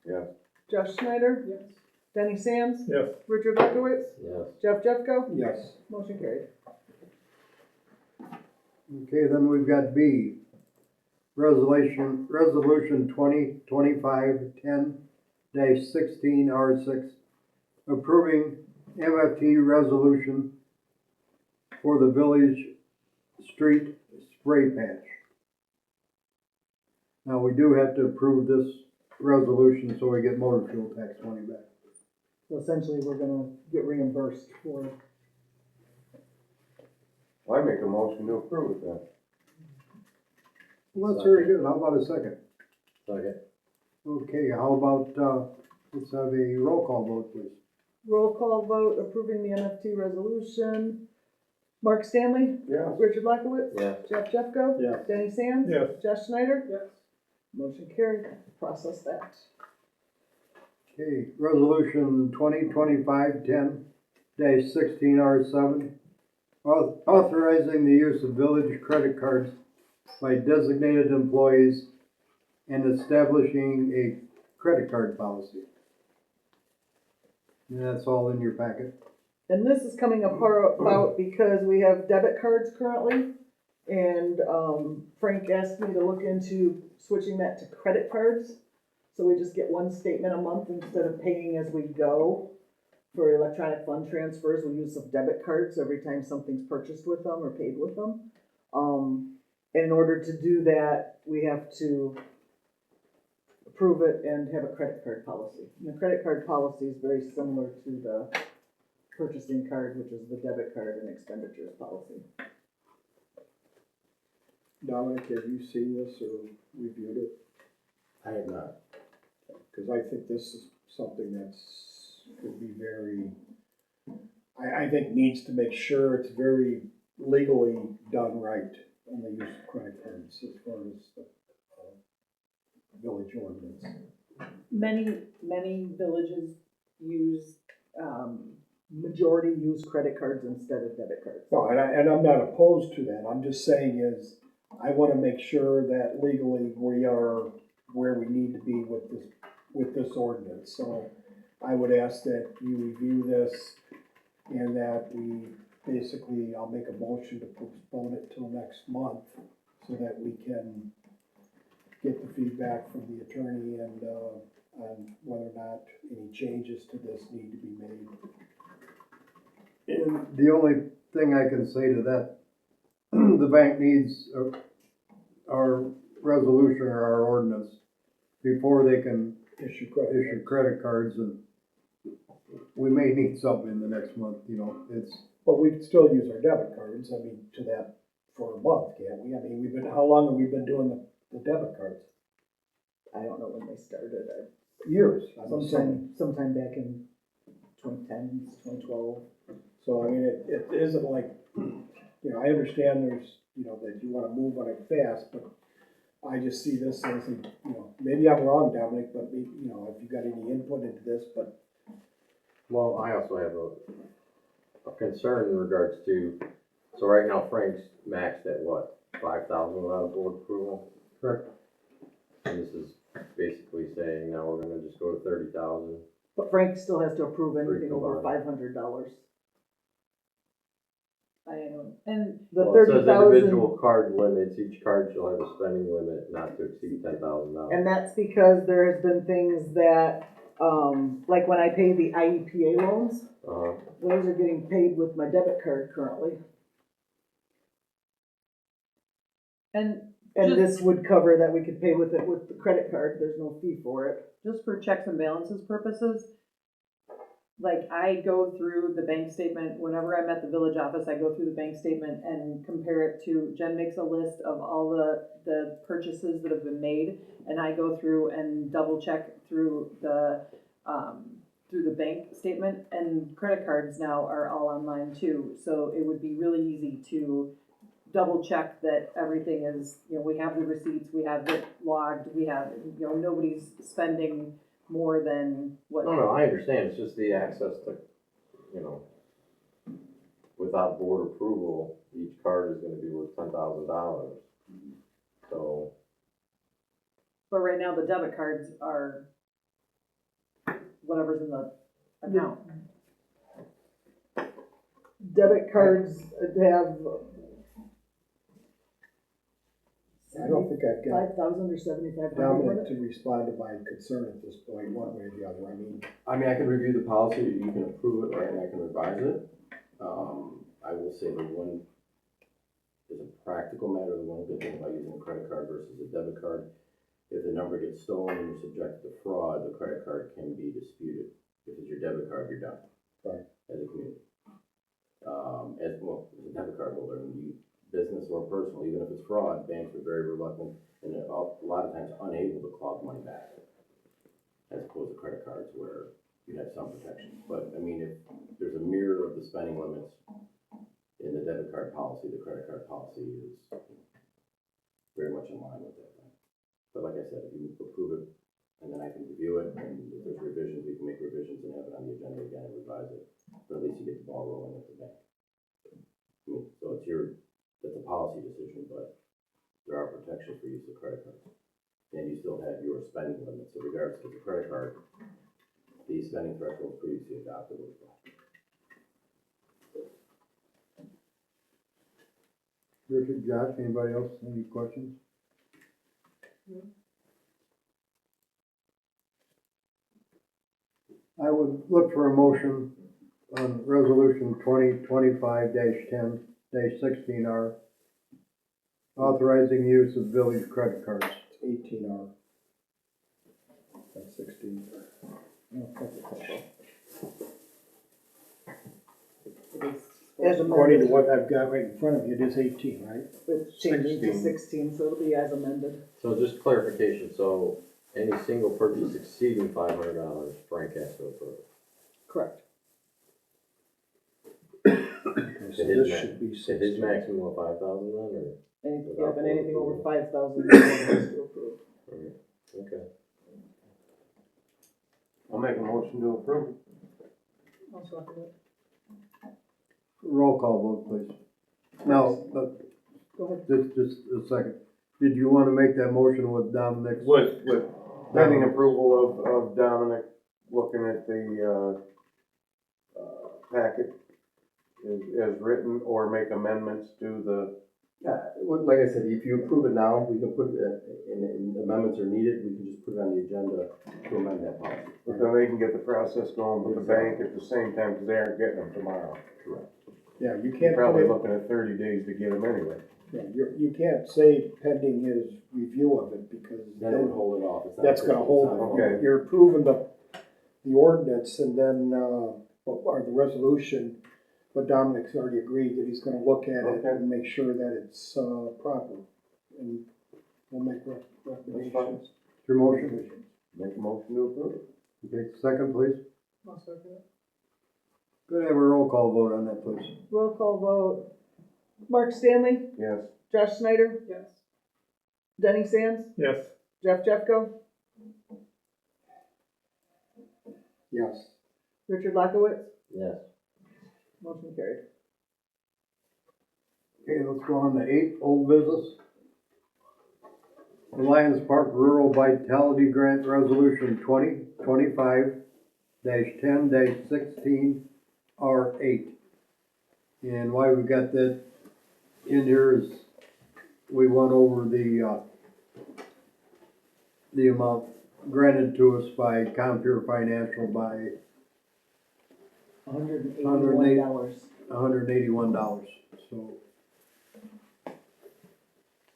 Yes. Josh Schneider, Yes. Denny Sands, Yes. Richard Lefkowitz, Yes. Jeff Jeffco, Yes. motion carried. Okay, then we've got B. Resolution 2025-10-16 R6, approving MFT resolution for the village street spray patch. Now, we do have to approve this resolution so we get motor fuel tax money back. So essentially, we're gonna get reimbursed for, Well, I make a motion to approve it then. Well, that's very good. How about a second? Okay. Okay, how about, let's have a roll call vote, please. roll call vote approving the MFT resolution. Mark Stanley, Yes. Richard Lefkowitz, Yes. Jeff Jeffco, Yes. Denny Sands, Yes. Josh Schneider, Yes. motion carried, process that. Okay, resolution 2025-10-16 R7, authorizing the use of village credit cards by designated employees and establishing a credit card policy. And that's all in your packet. And this is coming about because we have debit cards currently. And Frank asked me to look into switching that to credit cards. So we just get one statement a month instead of paying as we go. For electronic fund transfers, we use some debit cards every time something's purchased with them or paid with them. And in order to do that, we have to approve it and have a credit card policy. And the credit card policy is very similar to the purchasing card, which is the debit card and expenditures policy. Dominic, have you seen this or reviewed it? I have not. Because I think this is something that's, could be very, I think needs to make sure it's very legally done right on the use of credit cards as far as the village ordinance. Many villages use, majority use credit cards instead of debit cards. No, and I'm not opposed to that. I'm just saying is, I want to make sure that legally we are where we need to be with this ordinance. So I would ask that you review this and that we basically, I'll make a motion to postpone it till next month so that we can get the feedback from the attorney and, on whether or not any changes to this need to be made. And the only thing I can say to that, the bank needs our resolution or our ordinance before they can Issue credit cards, and we may need something in the next month, But we can still use our debit cards, I mean, to that for a month, can't we? I mean, how long have we been doing the debit cards? I don't know when they started, Years, I'm assuming. sometime back in 2010, 2012. So, I mean, it isn't like, you know, I understand there's, you know, that you wanna move on it fast, but I just see this as, you know, maybe I'm wrong, Dominic, but, you know, if you got any input into this, but Well, I also have a concern in regards to, so right now Frank's maxed at what, 5,000 without board approval? Correct. And this is basically saying now we're gonna just go to 30,000. But Frank still has to approve anything over combined. $500. I don't, and The Well, it says 30,000, individual card limits, each card shall have a spending limit not to exceed $10,000. and that's because there has been things that, like when I pay the IEPA loans, Uh-huh. those are getting paid with my debit card currently. and And Just- this would cover that we could pay with it with the credit card, there's no fee for it. just for checks and balances purposes, like I go through the bank statement, whenever I'm at the village office, I go through the bank statement and compare it to, Jen makes a list of all the purchases that have been made, and I go through and double check through the bank statement, and credit cards now are all online too, so it would be really easy to double check that everything is, you know, we have the receipts, we have it logged, we have, you know, nobody's spending more than what. No, I understand, it's just the access to, you know, without board approval, each card is gonna be worth $10,000. So, But right now, the debit cards are whatever's in the account. Debit cards have I don't think I've got 5,000 or 7,500 Dominic limit. to respond to my concern at this point, one way or the other. I mean, I can review the policy, you can approve it, right, and I can revise it. I will say the one, as a practical matter, the one good thing about using a credit card versus a debit card, if the number gets stolen and you're subjected to fraud, the credit card can be disputed. If it's your debit card, you're done. Right. As a community. As a debit card holder, and you, business or personal, even if it's fraud, banks are very reluctant and a lot of times unable to claw the money back. As opposed to credit cards where you have some protection. But I mean, if there's a mirror of the spending limits in the debit card policy, the credit card policy is very much in line with that. But like I said, if you approve it, and then I can review it, and if there's revisions, we can make revisions and have it on the agenda again and revise it. But at least you get the ball rolling at the bank. I mean, so it's a policy decision, but there are protections for use of credit cards. And you still have your spending limits, so regardless if it's a credit card, the spending threshold previously adopted was fine. Richard, Josh, anybody else, any questions? I would look for a motion on resolution 2025-10-16R, authorizing use of village credit cards. 18R. That's 16. As According to amended, what I've got right in front of you, it is 18, right? it's changing to 16, so it'll be as amended. so just clarification, so any single purchase exceeding $500, Frank has to approve. Correct. Okay, so It is this should be Is 16. his maximum of 5,000 then, or? Yeah, but anything over 5,000, the board has to approve. Alright, okay. I'll make a motion to approve. I'll second it. Roll call vote, please. Now, Go ahead. just a second. Did you want to make that motion with Dominic's? With pending approval of Dominic, looking at the, packet as written, or make amendments to the, Like I said, if you approve it now, we can put it, and amendments are needed, we can just put it on the agenda to amend that policy. so they can get the process going with the bank at the same time, because they aren't getting them tomorrow. Correct. Yeah, you You're can't put probably it, looking at 30 days to get them anyway. yeah, you can't say pending his review of it, because Then it would hold it off. It's not that's gonna official. hold It's not it. Okay. You're approving the ordinance, and then, or the resolution, but Dominic's already agreed that he's gonna look at it Okay. and make sure that it's, proper, and we'll make recommendations. your motion? Make a motion to approve. Okay, second, please. I'll second it. Could I have a roll call vote on that, please? Roll call vote. Mark Stanley, Yes. Josh Snyder, Yes. Denny Sands, Yes. Jeff Jeffco, Yes. Richard Lockowitz, Yes. motion carried. Okay, let's go on to 8, old business. Lions Park Rural Vitality Grant Resolution 2025-10-16 R8. And why we got that in here is we went over the amount granted to us by Compure Financial by $181. $181, so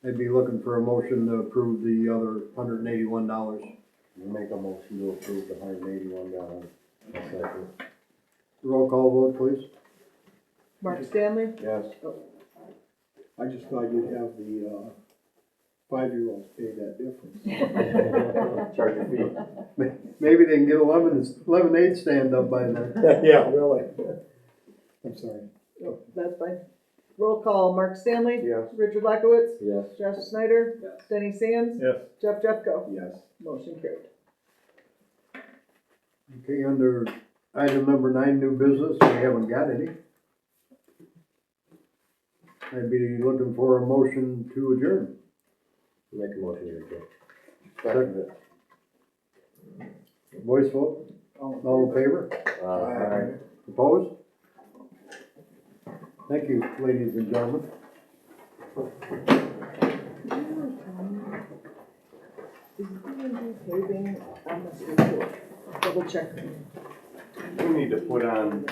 I'd be looking for a motion to approve the other $181. Make a motion to approve the $181. Second. Roll call vote, please. Mark Stanley, Yes. I just thought you'd have the, 5-year-olds pay that difference. Charge your fee. Maybe they can get a lemonade stand up by then. Yeah, really. I'm sorry. oh, that's fine. Roll call, Mark Stanley, Yes. Richard Lockowitz, Yes. Josh Snyder, Yes. Denny Sands, Yes. Jeff Jeffco, Yes. motion carried. Okay, under item number 9, new business, we haven't got any. I'd be looking for a motion to adjourn. Make a motion to adjourn. Second it. Voice vote, all in favor? Aye. Opposed? Thank you, ladies and gentlemen. Is D&D paving on this report? Double check. We need to put on